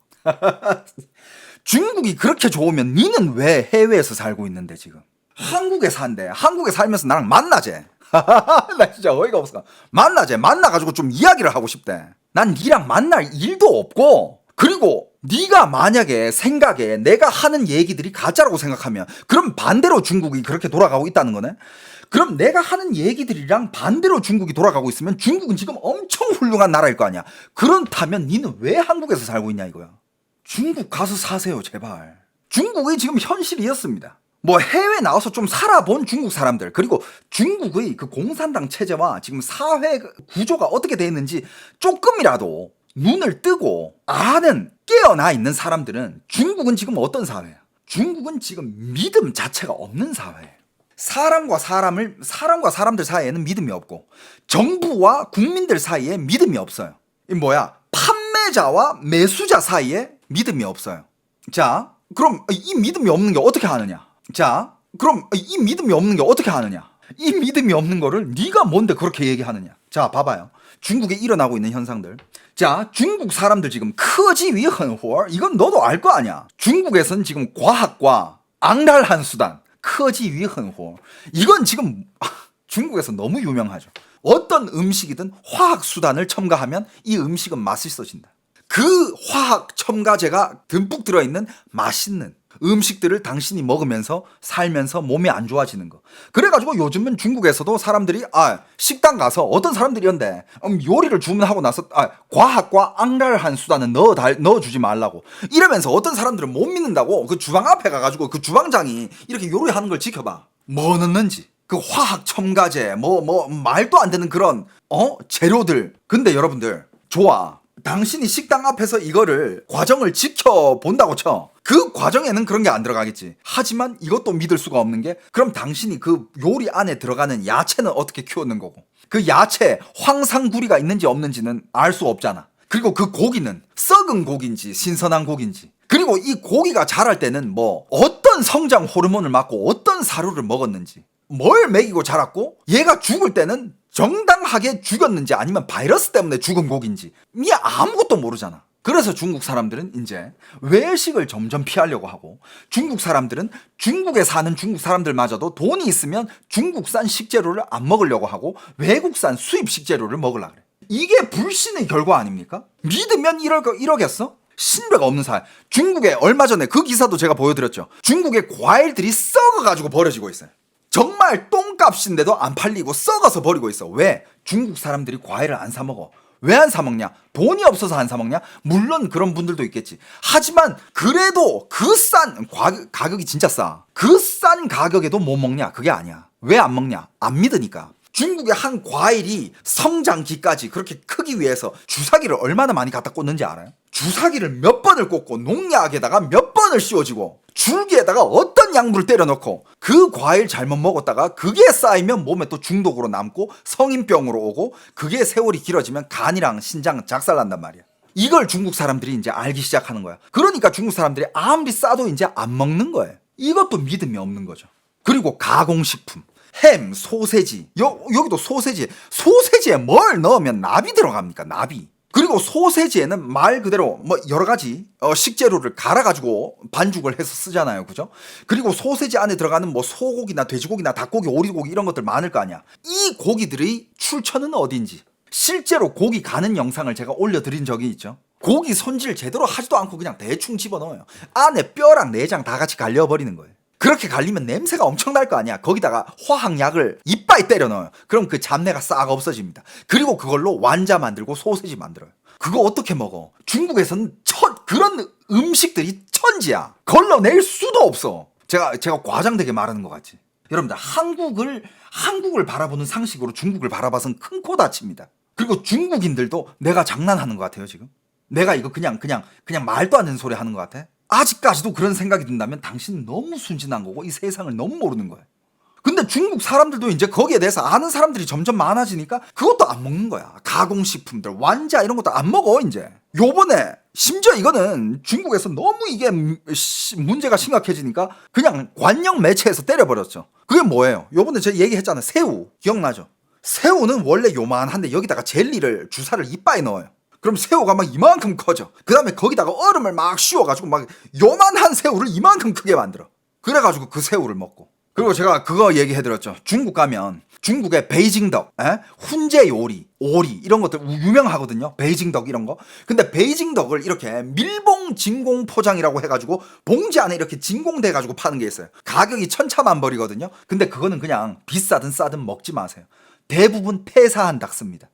중국이 그렇게 좋으면 니는 왜 해외에서 살고 있는데 지금. 한국에 산대. 한국에 살면서 나랑 만나재. 나 진짜 어이가 없어. 만나가지고 좀 이야기를 하고 싶대. 난 니랑 만날 일도 없고, 그리고 네가 만약에 생각에 내가 하는 얘기들이 가짜라고 생각하면 그럼 반대로 중국이 그렇게 돌아가고 있다는 거네. 그럼 내가 하는 얘기들이랑 반대로 중국이 돌아가고 있으면 중국은 지금 엄청 훌륭한 나라일 거 아니야. 그렇다면 니는 왜 한국에서 살고 있냐 이거야. 중국 가서 사세요 제발. 중국의 지금 현실이었습니다. 뭐 해외 나와서 좀 살아본 중국 사람들, 그리고 중국의 그 공산당 체제와 지금 사회 구조가 어떻게 되어 있는지 조금이라도 눈을 뜨고 아는, 깨어나 있는 사람들은 중국은 지금 어떤 사회야? 중국은 지금 믿음 자체가 없는 사회예요. 사람과 사람들 사이에는 믿음이 없고 정부와 국민들 사이에 믿음이 없어요. 이 뭐야? 판매자와 매수자 사이에 믿음이 없어요. 자, 그럼 이 믿음이 없는 게 어떻게 하느냐? 자, 그럼 이 믿음이 없는 게 어떻게 하느냐? 이 믿음이 없는 거를 네가 뭔데 그렇게 얘기하느냐? 자, 봐봐요. 중국에 일어나고 있는 현상들. 자, 중국 사람들 지금 커지위헌호, 이건 너도 알 거 아니야. 중국에선 지금 과학과 앙랄한 수단, 커지위헌호, 이건 지금 중국에서 너무 유명하죠. 어떤 음식이든 화학 수단을 첨가하면 이 음식은 맛있어진다. 그 화학 첨가제가 듬뿍 들어있는 맛있는 음식들을 당신이 먹으면서 살면서 몸이 안 좋아지는 거. 그래가지고 요즘은 중국에서도 사람들이 식당 가서 어떤 사람들이었는데 요리를 주문하고 나서 과학과 앙랄한 수단은 넣어주지 말라고 이러면서 어떤 사람들은 못 믿는다고 그 주방 앞에 가가지고 그 주방장이 이렇게 요리하는 걸 지켜봐. 뭐 넣는지 그 화학 첨가제 말도 안 되는 그런 재료들. 근데 여러분들 좋아, 당신이 식당 앞에서 이거를 과정을 지켜본다고 쳐. 그 과정에는 그런 게 안 들어가겠지. 하지만 이것도 믿을 수가 없는 게, 그럼 당신이 그 요리 안에 들어가는 야채는 어떻게 키웠는 거고, 그 야채 황상구리가 있는지 없는지는 알 수 없잖아. 그리고 그 고기는 썩은 고기인지 신선한 고기인지, 그리고 이 고기가 자랄 때는 뭐 어떤 성장 호르몬을 맞고 어떤 사료를 먹었는지, 뭘 먹이고 자랐고, 얘가 죽을 때는 정당하게 죽였는지 아니면 바이러스 때문에 죽은 고기인지 이 아무것도 모르잖아. 그래서 중국 사람들은 이제 외식을 점점 피하려고 하고, 중국 사람들은 중국에 사는 중국 사람들마저도 돈이 있으면 중국산 식재료를 안 먹으려고 하고 외국산 수입 식재료를 먹으려고 그래. 이게 불신의 결과 아닙니까? 믿으면 이러겠어? 신뢰가 없는 사회. 중국에 얼마 전에 그 기사도 제가 보여드렸죠. 중국의 과일들이 썩어가지고 버려지고 있어요. 정말 똥값인데도 안 팔리고 썩어서 버리고 있어. 왜? 중국 사람들이 과일을 안 사 먹어. 왜 안 사 먹냐? 돈이 없어서 안 사 먹냐? 물론 그런 분들도 있겠지. 하지만 그래도 그 싼 가격이 진짜 싸. 그 싼 가격에도 못 먹냐? 그게 아니야. 왜 안 먹냐? 안 믿으니까. 중국의 한 과일이 성장기까지 그렇게 크기 위해서 주사기를 얼마나 많이 갖다 꽂는지 알아요? 주사기를 몇 번을 꽂고 농약에다가 몇 번을 씌워지고 줄기에다가 어떤 약물을 때려 넣고 그 과일 잘못 먹었다가 그게 쌓이면 몸에 또 중독으로 남고 성인병으로 오고, 그게 세월이 길어지면 간이랑 신장 작살난단 말이야. 이걸 중국 사람들이 이제 알기 시작하는 거야. 그러니까 중국 사람들이 아무리 싸도 이제 안 먹는 거예요. 이것도 믿음이 없는 거죠. 그리고 가공식품, 햄, 소세지, 여기도 소세지에 뭘 넣으면 납이 들어갑니까? 납이. 그리고 소세지에는 말 그대로 뭐 여러 가지 식재료를 갈아가지고 반죽을 해서 쓰잖아요, 그죠? 그리고 소세지 안에 들어가는 뭐 소고기나 돼지고기나 닭고기, 오리고기 이런 것들 많을 거 아니야. 이 고기들의 출처는 어딘지 실제로 고기 가는 영상을 제가 올려드린 적이 있죠. 고기 손질 제대로 하지도 않고 그냥 대충 집어넣어요. 안에 뼈랑 내장 다 같이 갈려버리는 거예요. 그렇게 갈리면 냄새가 엄청 날 거 아니야. 거기다가 화학약을 이빨 때려 넣어요. 그럼 그 잡내가 싹 없어집니다. 그리고 그걸로 완자 만들고 소세지 만들어요. 그거 어떻게 먹어? 중국에서는 그런 음식들이 천지야. 걸러낼 수도 없어. 제가 과장되게 말하는 것 같지. 여러분들, 한국을 바라보는 상식으로 중국을 바라봐서는 큰 코 다칩니다. 그리고 중국인들도 내가 장난하는 것 같아요, 지금. 내가 이거 그냥 말도 안 되는 소리 하는 것 같아. 아직까지도 그런 생각이 든다면 당신은 너무 순진한 거고 이 세상을 너무 모르는 거야. 근데 중국 사람들도 이제 거기에 대해서 아는 사람들이 점점 많아지니까 그것도 안 먹는 거야. 가공식품들, 완자 이런 것도 안 먹어 이제. 요번에 심지어 이거는 중국에서 너무 이게 문제가 심각해지니까 그냥 관영 매체에서 때려버렸죠. 그게 뭐예요? 요번에 제가 얘기했잖아요. 새우 기억나죠? 새우는 원래 요만한데 여기다가 젤리를 주사를 이빨에 넣어요. 그럼 새우가 막 이만큼 커져. 그 다음에 거기다가 얼음을 막 씌워가지고 막 요만한 새우를 이만큼 크게 만들어. 그래가지고 그 새우를 먹고, 그리고 제가 그거 얘기해드렸죠. 중국 가면 중국의 베이징덕, 훈제 요리, 오리 이런 것들 유명하거든요. 베이징덕 이런 거. 근데 베이징덕을 이렇게 밀봉 진공 포장이라고 해가지고 봉지 안에 이렇게 진공돼가지고 파는 게 있어요. 가격이 천차만별이거든요. 근데 그거는 그냥 비싸든 싸든 먹지 마세요. 대부분 폐사한 닭습니다.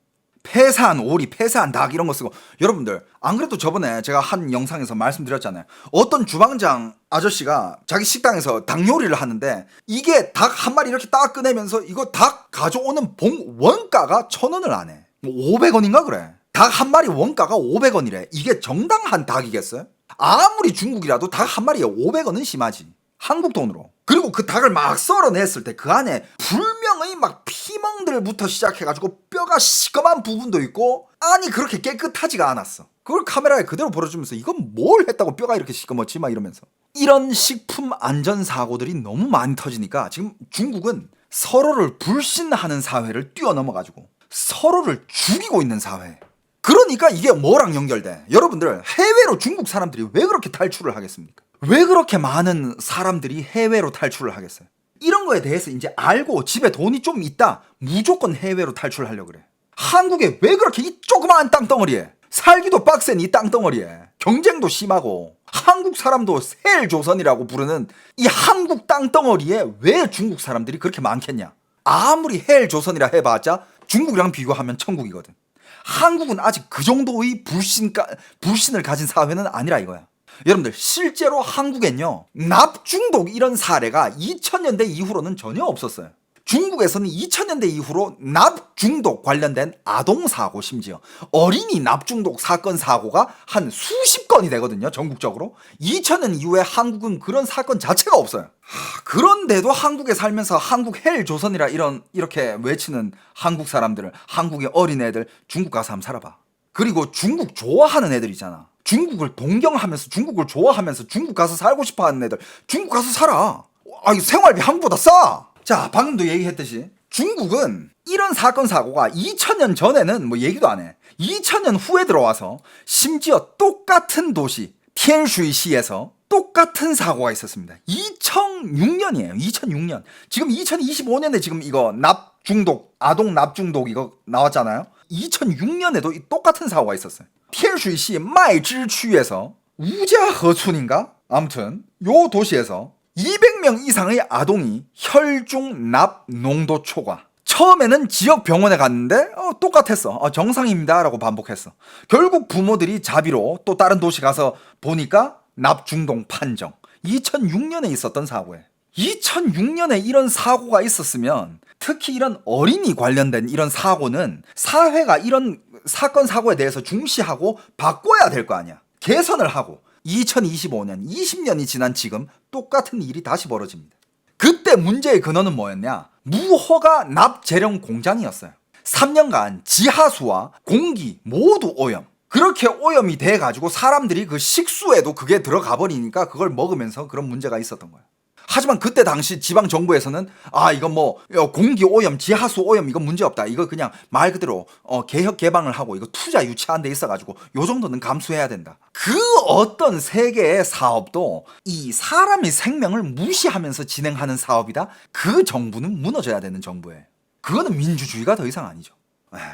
폐사한 오리, 폐사한 닭 이런 거 쓰고. 여러분들 안 그래도 저번에 제가 한 영상에서 말씀드렸잖아요. 어떤 주방장 아저씨가 자기 식당에서 닭 요리를 하는데 이게 닭 한 마리 이렇게 딱 꺼내면서 이거 닭 가져오는 원가가 1,000원을 안 해. 뭐 500원인가 그래. 닭 한 마리 원가가 500원이래. 이게 정당한 닭이겠어요? 아무리 중국이라도 닭 한 마리에 500원은 심하지. 한국 돈으로. 그리고 그 닭을 막 썰어냈을 때 그 안에 불명의 막 피멍들부터 시작해가지고 뼈가 시꺼먼 부분도 있고 아니 그렇게 깨끗하지가 않았어. 그걸 카메라에 그대로 보여주면서 이건 뭘 했다고 뼈가 이렇게 시꺼멓지 막 이러면서. 이런 식품 안전 사고들이 너무 많이 터지니까 지금 중국은 서로를 불신하는 사회를 뛰어넘어가지고 서로를 죽이고 있는 사회. 그러니까 이게 뭐랑 연결돼? 여러분들 해외로 중국 사람들이 왜 그렇게 탈출을 하겠습니까? 왜 그렇게 많은 사람들이 해외로 탈출을 하겠어요? 이런 거에 대해서 이제 알고 집에 돈이 좀 있다 무조건 해외로 탈출하려고 그래. 한국에 왜 그렇게 이 조그마한 땅덩어리에 살기도 빡센 이 땅덩어리에 경쟁도 심하고 한국 사람도 셀조선이라고 부르는 이 한국 땅덩어리에 왜 중국 사람들이 그렇게 많겠냐? 아무리 헬조선이라 해봤자 중국이랑 비교하면 천국이거든. 한국은 아직 그 정도의 불신을 가진 사회는 아니라 이거야. 여러분들 실제로 한국엔요 납중독 이런 사례가 2000년대 이후로는 전혀 없었어요. 중국에서는 2000년대 이후로 납중독 관련된 아동사고 심지어 어린이 납중독 사건 사고가 한 수십 건이 되거든요 전국적으로. 2000년 이후에 한국은 그런 사건 자체가 없어요. 그런데도 한국에 살면서 한국 헬조선이라 이렇게 외치는 한국 사람들을, 한국의 어린애들 중국 가서 한번 살아봐. 그리고 중국 좋아하는 애들 있잖아. 중국을 동경하면서 중국을 좋아하면서 중국 가서 살고 싶어하는 애들 중국 가서 살아. 생활비 한국보다 싸. 자, 방금도 얘기했듯이 중국은 이런 사건 사고가 2000년 전에는 뭐 얘기도 안 해. 2000년 후에 들어와서 심지어 똑같은 도시 티엔슈이시에서 똑같은 사고가 있었습니다. 2006년이에요. 2006년. 지금 2025년에 지금 이거 납중독, 아동 납중독 이거 나왔잖아요. 2006년에도 똑같은 사고가 있었어요. 티엔슈이시 마이지추에서 우자허촌인가? 아무튼 요 도시에서 200명 이상의 아동이 혈중 납 농도 초과. 처음에는 지역 병원에 갔는데 똑같았어. 정상입니다 라고 반복했어. 결국 부모들이 자비로 또 다른 도시 가서 보니까 납중독 판정. 2006년에 있었던 사고에. 2006년에 이런 사고가 있었으면 특히 이런 어린이 관련된 이런 사고는 사회가 이런 사건 사고에 대해서 중시하고 바꿔야 될 거 아니야. 개선을 하고 2025년 20년이 지난 지금 똑같은 일이 다시 벌어집니다. 그때 문제의 근원은 뭐였냐? 무허가 납재령 공장이었어요. 3년간 지하수와 공기 모두 오염. 그렇게 오염이 돼가지고 사람들이 그 식수에도 그게 들어가 버리니까 그걸 먹으면서 그런 문제가 있었던 거예요. 하지만 그때 당시 지방 정부에서는 이건 뭐 공기 오염, 지하수 오염 이건 문제 없다. 이거 그냥 말 그대로 개혁 개방을 하고 이거 투자 유치한 데 있어가지고 요 정도는 감수해야 된다. 그 어떤 세계의 사업도 이 사람의 생명을 무시하면서 진행하는 사업이다. 그 정부는 무너져야 되는 정부예요. 그거는 민주주의가 더 이상 아니죠.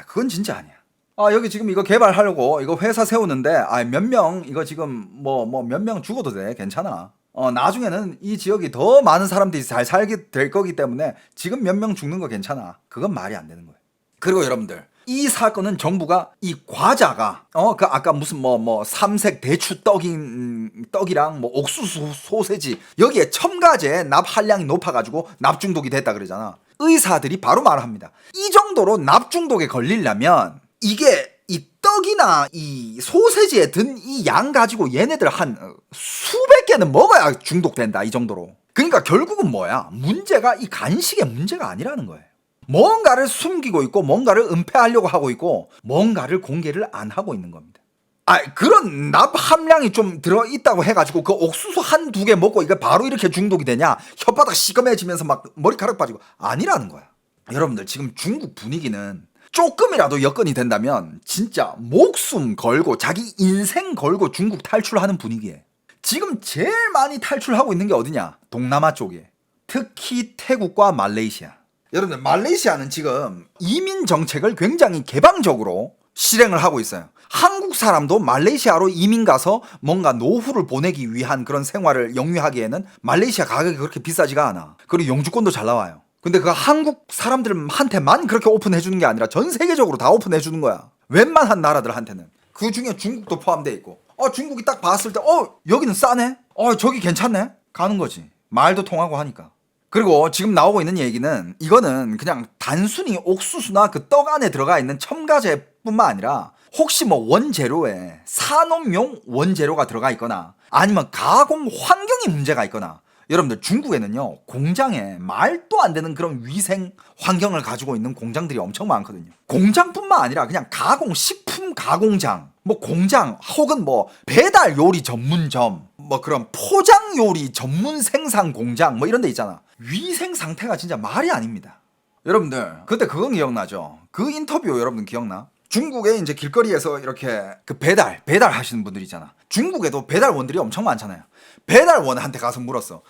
그건 진짜 아니야. 여기 지금 이거 개발하려고 이거 회사 세우는데 몇 명 이거 지금 뭐 몇 명 죽어도 돼. 괜찮아. 나중에는 이 지역이 더 많은 사람들이 잘 살게 될 거기 때문에 지금 몇 명 죽는 거 괜찮아. 그건 말이 안 되는 거예요. 그리고 여러분들 이 사건은 정부가 이 과자가 그 아까 무슨 뭐 삼색 대추 떡이랑 뭐 옥수수 소세지 여기에 첨가제 납 한량이 높아가지고 납중독이 됐다 그러잖아. 의사들이 바로 말합니다. 이 정도로 납중독에 걸리려면 이게 이 떡이나 이 소세지에 든 이 양 가지고 얘네들 한 수백 개는 먹어야 중독된다 이 정도로. 그러니까 결국은 뭐야? 문제가 이 간식의 문제가 아니라는 거예요. 뭔가를 숨기고 있고 뭔가를 은폐하려고 하고 있고 뭔가를 공개를 안 하고 있는 겁니다. 그런 납 함량이 좀 들어있다고 해가지고 그 옥수수 한 두 개 먹고 이거 바로 이렇게 중독이 되냐? 혓바닥 시꺼매지면서 막 머리카락 빠지고 아니라는 거야. 여러분들 지금 중국 분위기는 조금이라도 여건이 된다면 진짜 목숨 걸고 자기 인생 걸고 중국 탈출하는 분위기에 지금 제일 많이 탈출하고 있는 게 어디냐? 동남아 쪽에. 특히 태국과 말레이시아. 여러분들 말레이시아는 지금 이민 정책을 굉장히 개방적으로 실행을 하고 있어요. 한국 사람도 말레이시아로 이민 가서 뭔가 노후를 보내기 위한 그런 생활을 영위하기에는 말레이시아 가격이 그렇게 비싸지가 않아. 그리고 영주권도 잘 나와요. 근데 그 한국 사람들한테만 그렇게 오픈해 주는 게 아니라 전 세계적으로 다 오픈해 주는 거야. 웬만한 나라들한테는. 그 중에 중국도 포함되어 있고. 중국이 딱 봤을 때 여기는 싸네? 저기 괜찮네? 가는 거지. 말도 통하고 하니까. 그리고 지금 나오고 있는 얘기는 이거는 그냥 단순히 옥수수나 그 떡 안에 들어가 있는 첨가제뿐만 아니라 혹시 뭐 원재료에 산업용 원재료가 들어가 있거나 아니면 가공 환경이 문제가 있거나, 여러분들 중국에는요 공장에 말도 안 되는 그런 위생 환경을 가지고 있는 공장들이 엄청 많거든요. 공장뿐만 아니라 그냥 가공 식품 가공장, 뭐 공장 혹은 뭐 배달 요리 전문점, 뭐 그런 포장 요리 전문 생산 공장 뭐 이런 데 있잖아. 위생 상태가 진짜 말이 아닙니다. 여러분들 그때 그건 기억나죠? 그 인터뷰 여러분 기억나? 중국에 이제 길거리에서 이렇게 그 배달 하시는 분들 있잖아. 중국에도 배달원들이 엄청 많잖아요. 배달원한테 가서 물었어.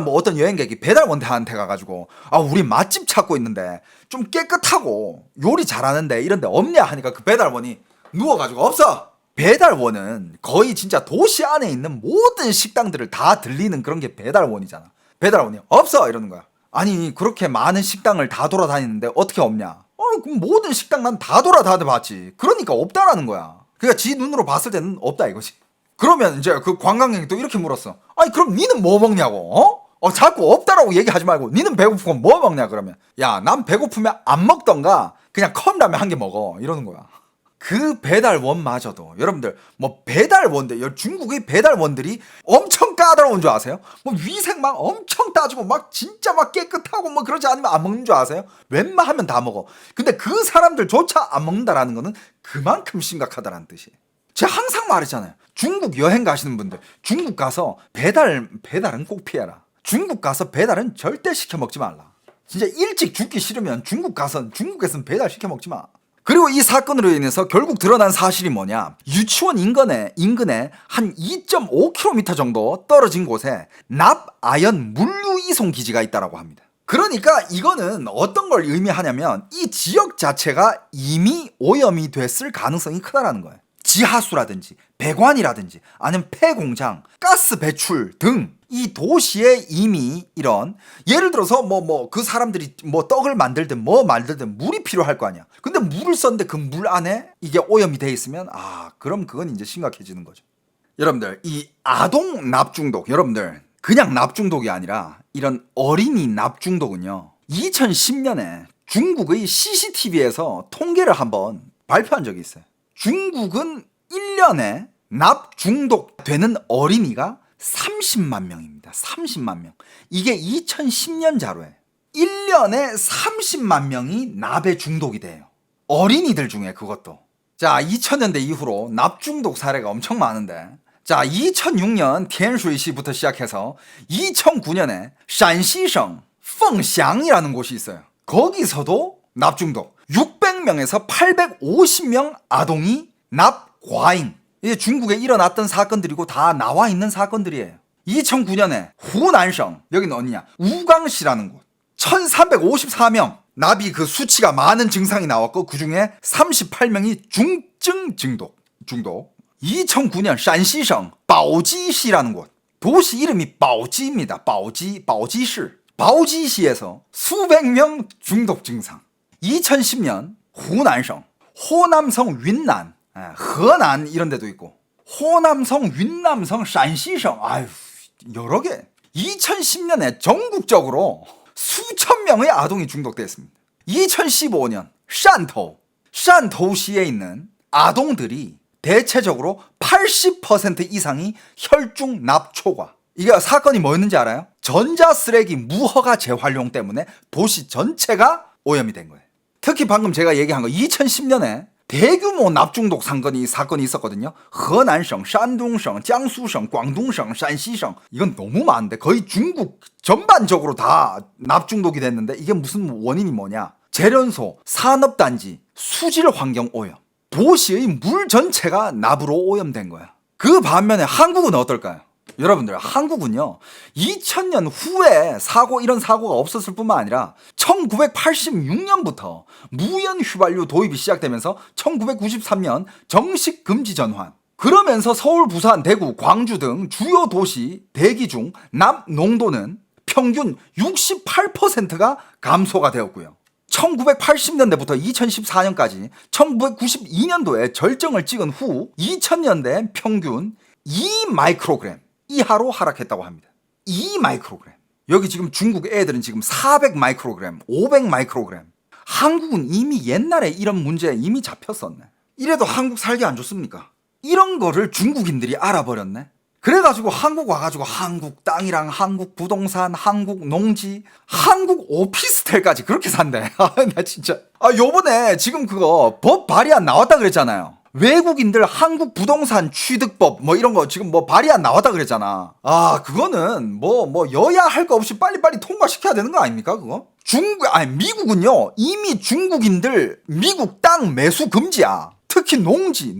뭐 어떤 여행객이 배달원한테 가가지고 우리 맛집 찾고 있는데 좀 깨끗하고 요리 잘하는데 이런데 없냐 하니까 그 배달원이 누워가지고 없어. 배달원은 거의 진짜 도시 안에 있는 모든 식당들을 다 들리는 그런 게 배달원이잖아. 배달원이 없어 이러는 거야. 아니 그렇게 많은 식당을 다 돌아다니는데 어떻게 없냐? 그럼 모든 식당 난 다 돌아다녀봤지. 그러니까 없다라는 거야. 그러니까 지 눈으로 봤을 때는 없다 이거지. 그러면 이제 그 관광객이 또 이렇게 물었어. 그럼 니는 뭐 먹냐고? 자꾸 없다라고 얘기하지 말고 니는 배고프면 뭐 먹냐 그러면. 야, 난 배고프면 안 먹던가 그냥 컵라면 한 개 먹어 이러는 거야. 그 배달원마저도 여러분들 뭐 배달원들, 중국의 배달원들이 엄청 까다로운 줄 아세요? 뭐 위생 막 엄청 따지고 막 진짜 막 깨끗하고 뭐 그러지 않으면 안 먹는 줄 아세요? 웬만하면 다 먹어. 근데 그 사람들조차 안 먹는다라는 거는 그만큼 심각하다라는 뜻이에요. 제가 항상 말했잖아요. 중국 여행 가시는 분들 중국 가서 배달은 꼭 피해라. 중국 가서 배달은 절대 시켜 먹지 말라. 진짜 일찍 죽기 싫으면 중국에서는 배달 시켜 먹지 마. 그리고 이 사건으로 인해서 결국 드러난 사실이 뭐냐? 유치원 인근에 한 2.5km 정도 떨어진 곳에 납아연 물류 이송 기지가 있다라고 합니다. 그러니까 이거는 어떤 걸 의미하냐면 이 지역 자체가 이미 오염이 됐을 가능성이 크다라는 거예요. 지하수라든지 배관이라든지 아니면 폐공장, 가스 배출 등 이 도시에 이미 이런, 예를 들어서 그 사람들이 뭐 떡을 만들든 뭐 만들든 물이 필요할 거 아니야. 근데 물을 썼는데 그 물 안에 이게 오염이 돼 있으면 그럼 그건 이제 심각해지는 거죠. 여러분들 이 아동 납중독, 여러분들 그냥 납중독이 아니라 이런 어린이 납중독은요 2010년에 중국의 CCTV에서 통계를 한번 발표한 적이 있어요. 중국은 1년에 납중독되는 어린이가 30만 명입니다. 30만 명. 이게 2010년 자료예요. 1년에 30만 명이 납에 중독이 돼요. 어린이들 중에 그것도. 자, 2000년대 이후로 납중독 사례가 엄청 많은데, 자, 2006년 텐슈이시부터 시작해서 2009년에 陕西省 펑샹이라는 곳이 있어요. 거기서도 납중독 600명에서 850명 아동이 납과잉. 이게 중국에 일어났던 사건들이고 다 나와 있는 사건들이에요. 2009년에 후난성, 여기는 어디냐? 우강시라는 곳. 1354명 납이 그 수치가 많은 증상이 나왔고 그 중에 38명이 중증 중독. 2009년 陕西省 바오지시라는 곳. 도시 이름이 바오지입니다. 바오지시. 바오지시에서 수백 명 중독 증상. 2010년 후난성, 호남성 윈난,河南 이런 데도 있고, 호남성, 윈남성, 陕西省, 여러 개. 2010년에 전국적으로 수천 명의 아동이 중독됐습니다. 2015년 汕토시에 있는 아동들이 대체적으로 80% 이상이 혈중 납초과. 이게 사건이 뭐였는지 알아요? 전자쓰레기 무허가 재활용 때문에 도시 전체가 오염이 된 거예요. 특히 방금 제가 얘기한 거 2010년에 대규모 납중독 사건이 있었거든요.河南省, 산东省,江苏省, 광동省, 陕西省. 이건 너무 많은데 거의 중국 전반적으로 다 납중독이 됐는데 이게 무슨 원인이 뭐냐? 재련소, 산업단지, 수질 환경 오염. 도시의 물 전체가 납으로 오염된 거야. 그 반면에 한국은 어떨까요? 여러분들 한국은요 2000년 후에 이런 사고가 없었을 뿐만 아니라 1986년부터 무연 휘발유 도입이 시작되면서 1993년 정식 금지 전환. 그러면서 서울, 부산, 대구, 광주 등 주요 도시 대기 중 납 농도는 평균 68%가 감소가 되었고요. 1980년대부터 2014년까지 1992년도에 절정을 찍은 후 2000년대 평균 2 마이크로그램 이하로 하락했다고 합니다. 2 마이크로그램. 여기 지금 중국 애들은 지금 400 마이크로그램, 500 마이크로그램. 한국은 이미 옛날에 이런 문제에 이미 잡혔었네. 이래도 한국 살기 안 좋습니까? 이런 거를 중국인들이 알아버렸네. 그래가지고 한국 와가지고 한국 땅이랑 한국 부동산, 한국 농지, 한국 오피스텔까지 그렇게 산대. 나 진짜. 요번에 지금 그거 법 발의안 나왔다 그랬잖아요. 외국인들 한국 부동산 취득법 뭐 이런 거 지금 뭐 발의안 나왔다 그랬잖아. 그거는 뭐 여야 할 거 없이 빨리빨리 통과시켜야 되는 거 아닙니까 그거? 미국은요 이미 중국인들 미국 땅 매수 금지야. 특히 농지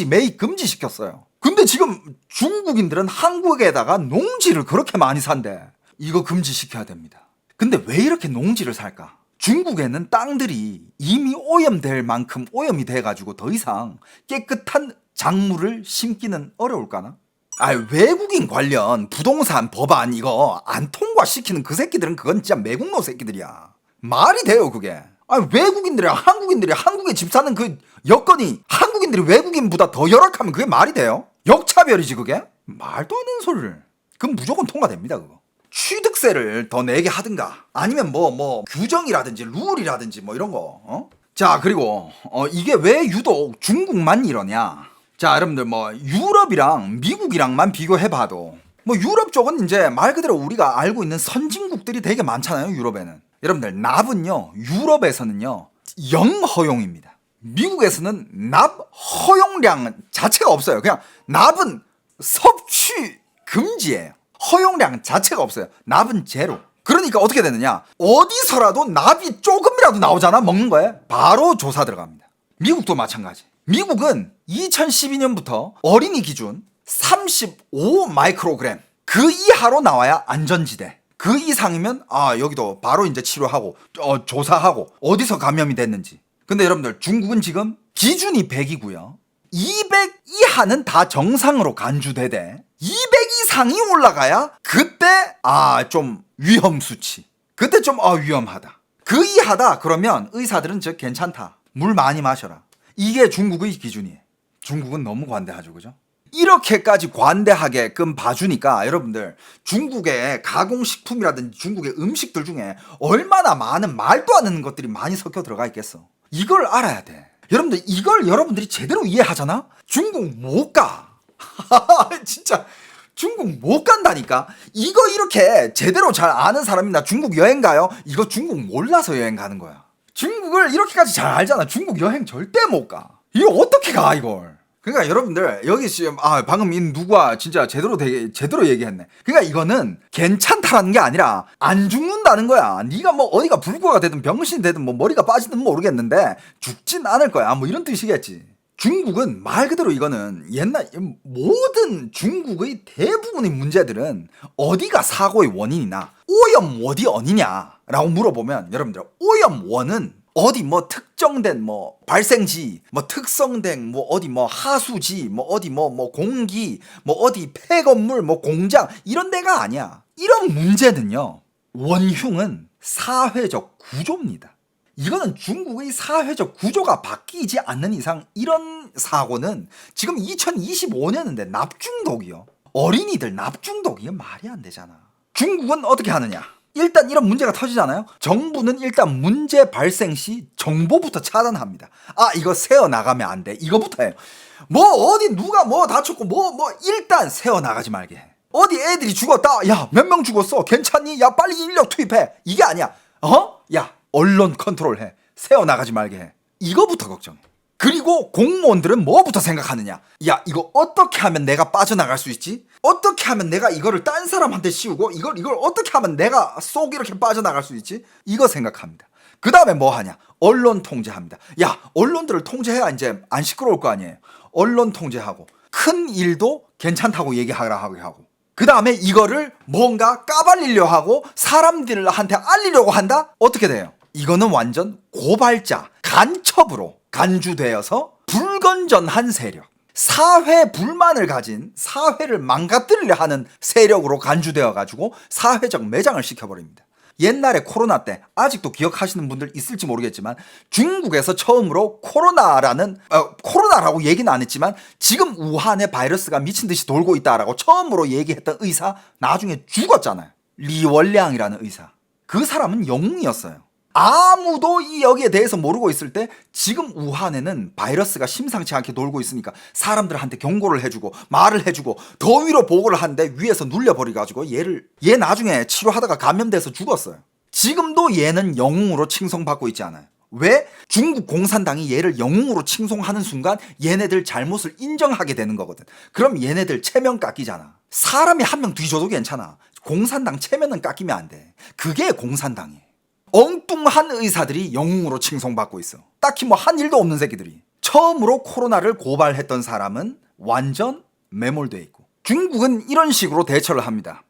매입 금지시켰어요. 근데 지금 중국인들은 한국에다가 농지를 그렇게 많이 산대. 이거 금지시켜야 됩니다. 근데 왜 이렇게 농지를 살까? 중국에는 땅들이 이미 오염될 만큼 오염이 돼가지고 더 이상 깨끗한 작물을 심기는 어려울까나? 외국인 관련 부동산 법안 이거 안 통과시키는 그 새끼들은 그건 진짜 매국노 새끼들이야. 말이 돼요 그게. 외국인들이랑 한국인들이 한국에 집 사는 그 여건이 한국인들이 외국인보다 더 열악하면 그게 말이 돼요? 역차별이지 그게? 말도 안 되는 소리를. 그럼 무조건 통과됩니다 그거. 취득세를 더 내게 하든가 아니면 뭐 규정이라든지 룰이라든지 뭐 이런 거. 자 그리고 이게 왜 유독 중국만 이러냐. 자 여러분들 뭐 유럽이랑 미국이랑만 비교해봐도 뭐 유럽 쪽은 이제 말 그대로 우리가 알고 있는 선진국들이 되게 많잖아요. 유럽에는 여러분들 납은요 유럽에서는요 영허용입니다. 미국에서는 납 허용량 자체가 없어요. 그냥 납은 섭취 금지예요. 허용량 자체가 없어요. 납은 제로. 그러니까 어떻게 되느냐, 어디서라도 납이 조금이라도 나오잖아. 먹는 거에 바로 조사 들어갑니다. 미국도 마찬가지. 미국은 2012년부터 어린이 기준 35 마이크로그램 그 이하로 나와야 안전지대. 그 이상이면 여기도 바로 이제 치료하고 조사하고 어디서 감염이 됐는지. 근데 여러분들 중국은 지금 기준이 100이고요 200 이하는 다 정상으로 간주되되 200 이상이 올라가야 그때 좀 위험 수치. 그때 좀 위험하다. 그 이하다 그러면 의사들은 괜찮다. 물 많이 마셔라. 이게 중국의 기준이에요. 중국은 너무 관대하죠, 그죠? 이렇게까지 관대하게끔 봐주니까 여러분들 중국의 가공식품이라든지 중국의 음식들 중에 얼마나 많은 말도 안 되는 것들이 많이 섞여 들어가 있겠어. 이걸 알아야 돼. 여러분들 이걸 여러분들이 제대로 이해하잖아? 중국 못 가. 진짜 중국 못 간다니까. 이거 이렇게 제대로 잘 아는 사람이나 중국 여행 가요? 이거 중국 몰라서 여행 가는 거야. 중국을 이렇게까지 잘 알잖아. 중국 여행 절대 못 가. 이거 어떻게 가 이걸. 그러니까 여러분들 여기 지금 방금 누가 진짜 제대로 얘기했네. 그러니까 이거는 괜찮다라는 게 아니라 안 죽는다는 거야. 네가 뭐 어디가 불구가 되든 병신이 되든 뭐 머리가 빠지든 모르겠는데 죽진 않을 거야. 뭐 이런 뜻이겠지. 중국은 말 그대로 이거는 옛날 모든 중국의 대부분의 문제들은 어디가 사고의 원인이나 오염 어디 어디냐라고 물어보면 여러분들 오염 원은 어디 뭐 특정된 뭐 발생지, 뭐 특성된 뭐 어디 뭐 하수지, 뭐 어디 뭐 공기, 뭐 어디 폐건물, 뭐 공장 이런 데가 아니야. 이런 문제는요. 원흉은 사회적 구조입니다. 이거는 중국의 사회적 구조가 바뀌지 않는 이상 이런 사고는 지금 2025년인데 납중독이요. 어린이들 납중독 이건 말이 안 되잖아. 중국은 어떻게 하느냐? 일단 이런 문제가 터지잖아요. 정부는 일단 문제 발생 시 정보부터 차단합니다. 이거 새어나가면 안 돼. 이거부터 해요. 뭐 어디 누가 뭐 다쳤고 뭐 일단 새어나가지 말게 해. 어디 애들이 죽었다. 야, 몇 명 죽었어. 괜찮니? 야, 빨리 인력 투입해. 이게 아니야. 야, 언론 컨트롤해. 새어나가지 말게 해. 이거부터 걱정해. 그리고 공무원들은 뭐부터 생각하느냐. 야, 이거 어떻게 하면 내가 빠져나갈 수 있지? 어떻게 하면 내가 이거를 딴 사람한테 씌우고 이걸 어떻게 하면 내가 쏙 이렇게 빠져나갈 수 있지? 이거 생각합니다. 그 다음에 뭐 하냐? 언론 통제합니다. 야, 언론들을 통제해야 이제 안 시끄러울 거 아니에요. 언론 통제하고 큰 일도 괜찮다고 얘기하라 하고 그 다음에 이거를 뭔가 까발리려 하고 사람들한테 알리려고 한다? 어떻게 돼요? 이거는 완전 고발자, 간첩으로 간주되어서 불건전한 세력, 사회 불만을 가진 사회를 망가뜨리려 하는 세력으로 간주되어 가지고 사회적 매장을 시켜버립니다. 옛날에 코로나 때 아직도 기억하시는 분들 있을지 모르겠지만 중국에서 처음으로 코로나라고 얘기는 안 했지만 지금 우한에 바이러스가 미친 듯이 돌고 있다라고 처음으로 얘기했던 의사 나중에 죽었잖아요. 리월량이라는 의사. 그 사람은 영웅이었어요. 아무도 이 여기에 대해서 모르고 있을 때 지금 우한에는 바이러스가 심상치 않게 돌고 있으니까 사람들한테 경고를 해주고 말을 해주고 더위로 보고를 하는데 위에서 눌려버려가지고 얘 나중에 치료하다가 감염돼서 죽었어요. 지금도 얘는 영웅으로 칭송받고 있지 않아요. 왜? 중국 공산당이 얘를 영웅으로 칭송하는 순간 얘네들 잘못을 인정하게 되는 거거든. 그럼 얘네들 체면 깎이잖아. 사람이 한 명 뒤져도 괜찮아. 공산당 체면은 깎이면 안 돼. 그게 공산당이에요. 엉뚱한 의사들이 영웅으로 칭송받고 있어. 딱히 뭐 한 일도 없는 새끼들이. 처음으로 코로나를 고발했던 사람은 완전 매몰돼 있고. 중국은 이런 식으로 대처를 합니다.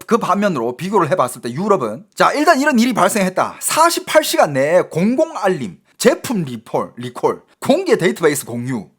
그 반면으로 비교를 해봤을 때 유럽은 자 일단 이런 일이 발생했다. 48시간 내에 공공알림, 제품 리콜, 공개 데이터베이스 공유,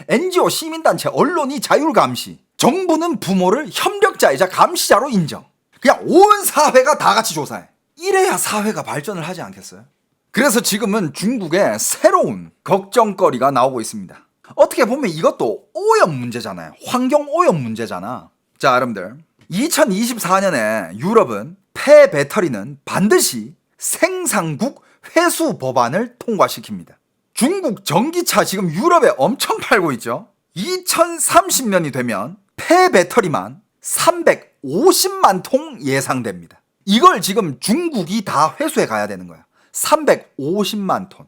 NGO 시민단체, 언론이 자율감시, 정부는 부모를 협력자이자 감시자로 인정. 그냥 온 사회가 다 같이 조사해. 이래야 사회가 발전을 하지 않겠어요? 그래서 지금은 중국에 새로운 걱정거리가 나오고 있습니다. 어떻게 보면 이것도 오염 문제잖아요. 환경 오염 문제잖아. 자, 여러분들 2024년에 유럽은 폐배터리는 반드시 생산국 회수 법안을 통과시킵니다. 중국 전기차 지금 유럽에 엄청 팔고 있죠. 2030년이 되면 폐배터리만 350만 통 예상됩니다. 이걸 지금 중국이 다 회수해 가야 되는 거야. 350만 톤.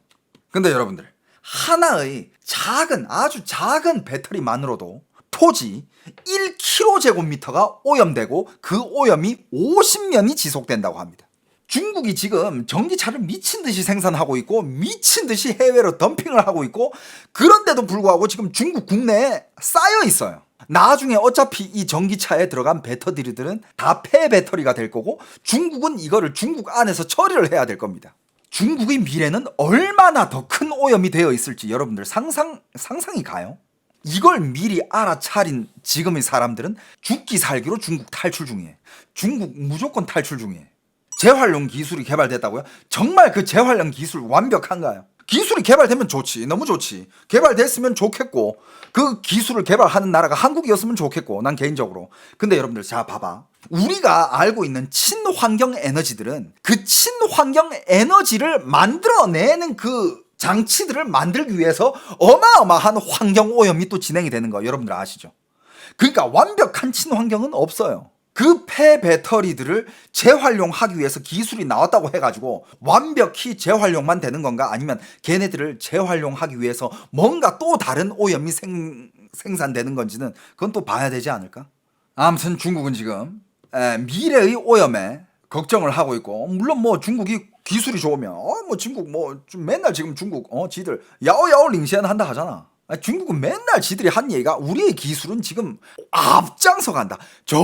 근데 여러분들 하나의 아주 작은 배터리만으로도 토지 1km제곱미터가 오염되고 그 오염이 50년이 지속된다고 합니다. 중국이 지금 전기차를 미친 듯이 생산하고 있고 미친 듯이 해외로 덤핑을 하고 있고 그런데도 불구하고 지금 중국 국내에 쌓여 있어요. 나중에 어차피 이 전기차에 들어간 배터리들은 다 폐배터리가 될 거고 중국은 이거를 중국 안에서 처리를 해야 될 겁니다. 중국의 미래는 얼마나 더 큰 오염이 되어 있을지 여러분들 상상이 가요? 이걸 미리 알아차린 지금의 사람들은 죽기 살기로 중국 탈출 중이에요. 중국 무조건 탈출 중이에요. 재활용 기술이 개발됐다고요? 정말 그 재활용 기술 완벽한가요? 기술이 개발되면 좋지. 너무 좋지. 개발됐으면 좋겠고 그 기술을 개발하는 나라가 한국이었으면 좋겠고 난 개인적으로. 근데 여러분들 자 봐봐. 우리가 알고 있는 친환경 에너지들은 그 친환경 에너지를 만들어내는 그 장치들을 만들기 위해서 어마어마한 환경 오염이 또 진행이 되는 거 여러분들 아시죠? 그러니까 완벽한 친환경은 없어요. 그 폐배터리들을 재활용하기 위해서 기술이 나왔다고 해가지고 완벽히 재활용만 되는 건가 아니면 걔네들을 재활용하기 위해서 뭔가 또 다른 오염이 생산되는 건지는 그건 또 봐야 되지 않을까? 아무튼 중국은 지금 미래의 오염에 걱정을 하고 있고 물론 뭐 중국이 기술이 좋으면 뭐 중국 뭐 좀 맨날 지금 중국 지들 야오야오 링시안 한다 하잖아. 중국은 맨날 지들이 한 얘기가 우리의 기술은 지금 앞장서 간다. 저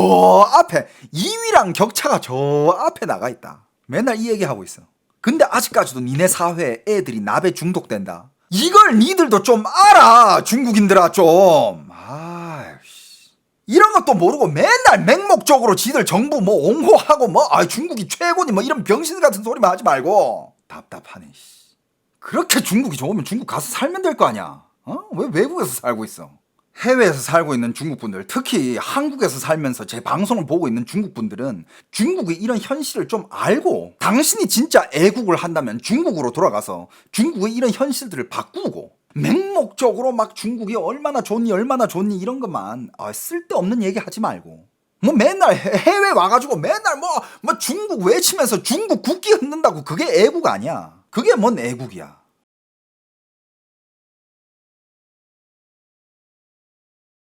앞에 2위랑 격차가 저 앞에 나가 있다. 맨날 이 얘기하고 있어. 근데 아직까지도 니네 사회에 애들이 납에 중독된다. 이걸 니들도 좀 알아. 중국인들아 좀. 이런 것도 모르고 맨날 맹목적으로 지들 정부 뭐 옹호하고 뭐 중국이 최고니 뭐 이런 병신 같은 소리만 하지 말고. 답답하네. 그렇게 중국이 좋으면 중국 가서 살면 될 거 아니야. 왜 외국에서 살고 있어? 해외에서 살고 있는 중국분들, 특히 한국에서 살면서 제 방송을 보고 있는 중국분들은 중국의 이런 현실을 좀 알고 당신이 진짜 애국을 한다면 중국으로 돌아가서 중국의 이런 현실들을 바꾸고 맹목적으로 막 중국이 얼마나 좋니 이런 것만 쓸데없는 얘기 하지 말고 뭐 맨날 해외 와가지고 맨날 뭐 중국 외치면서 중국 국기 흔든다고 그게 애국 아니야. 그게 뭔 애국이야.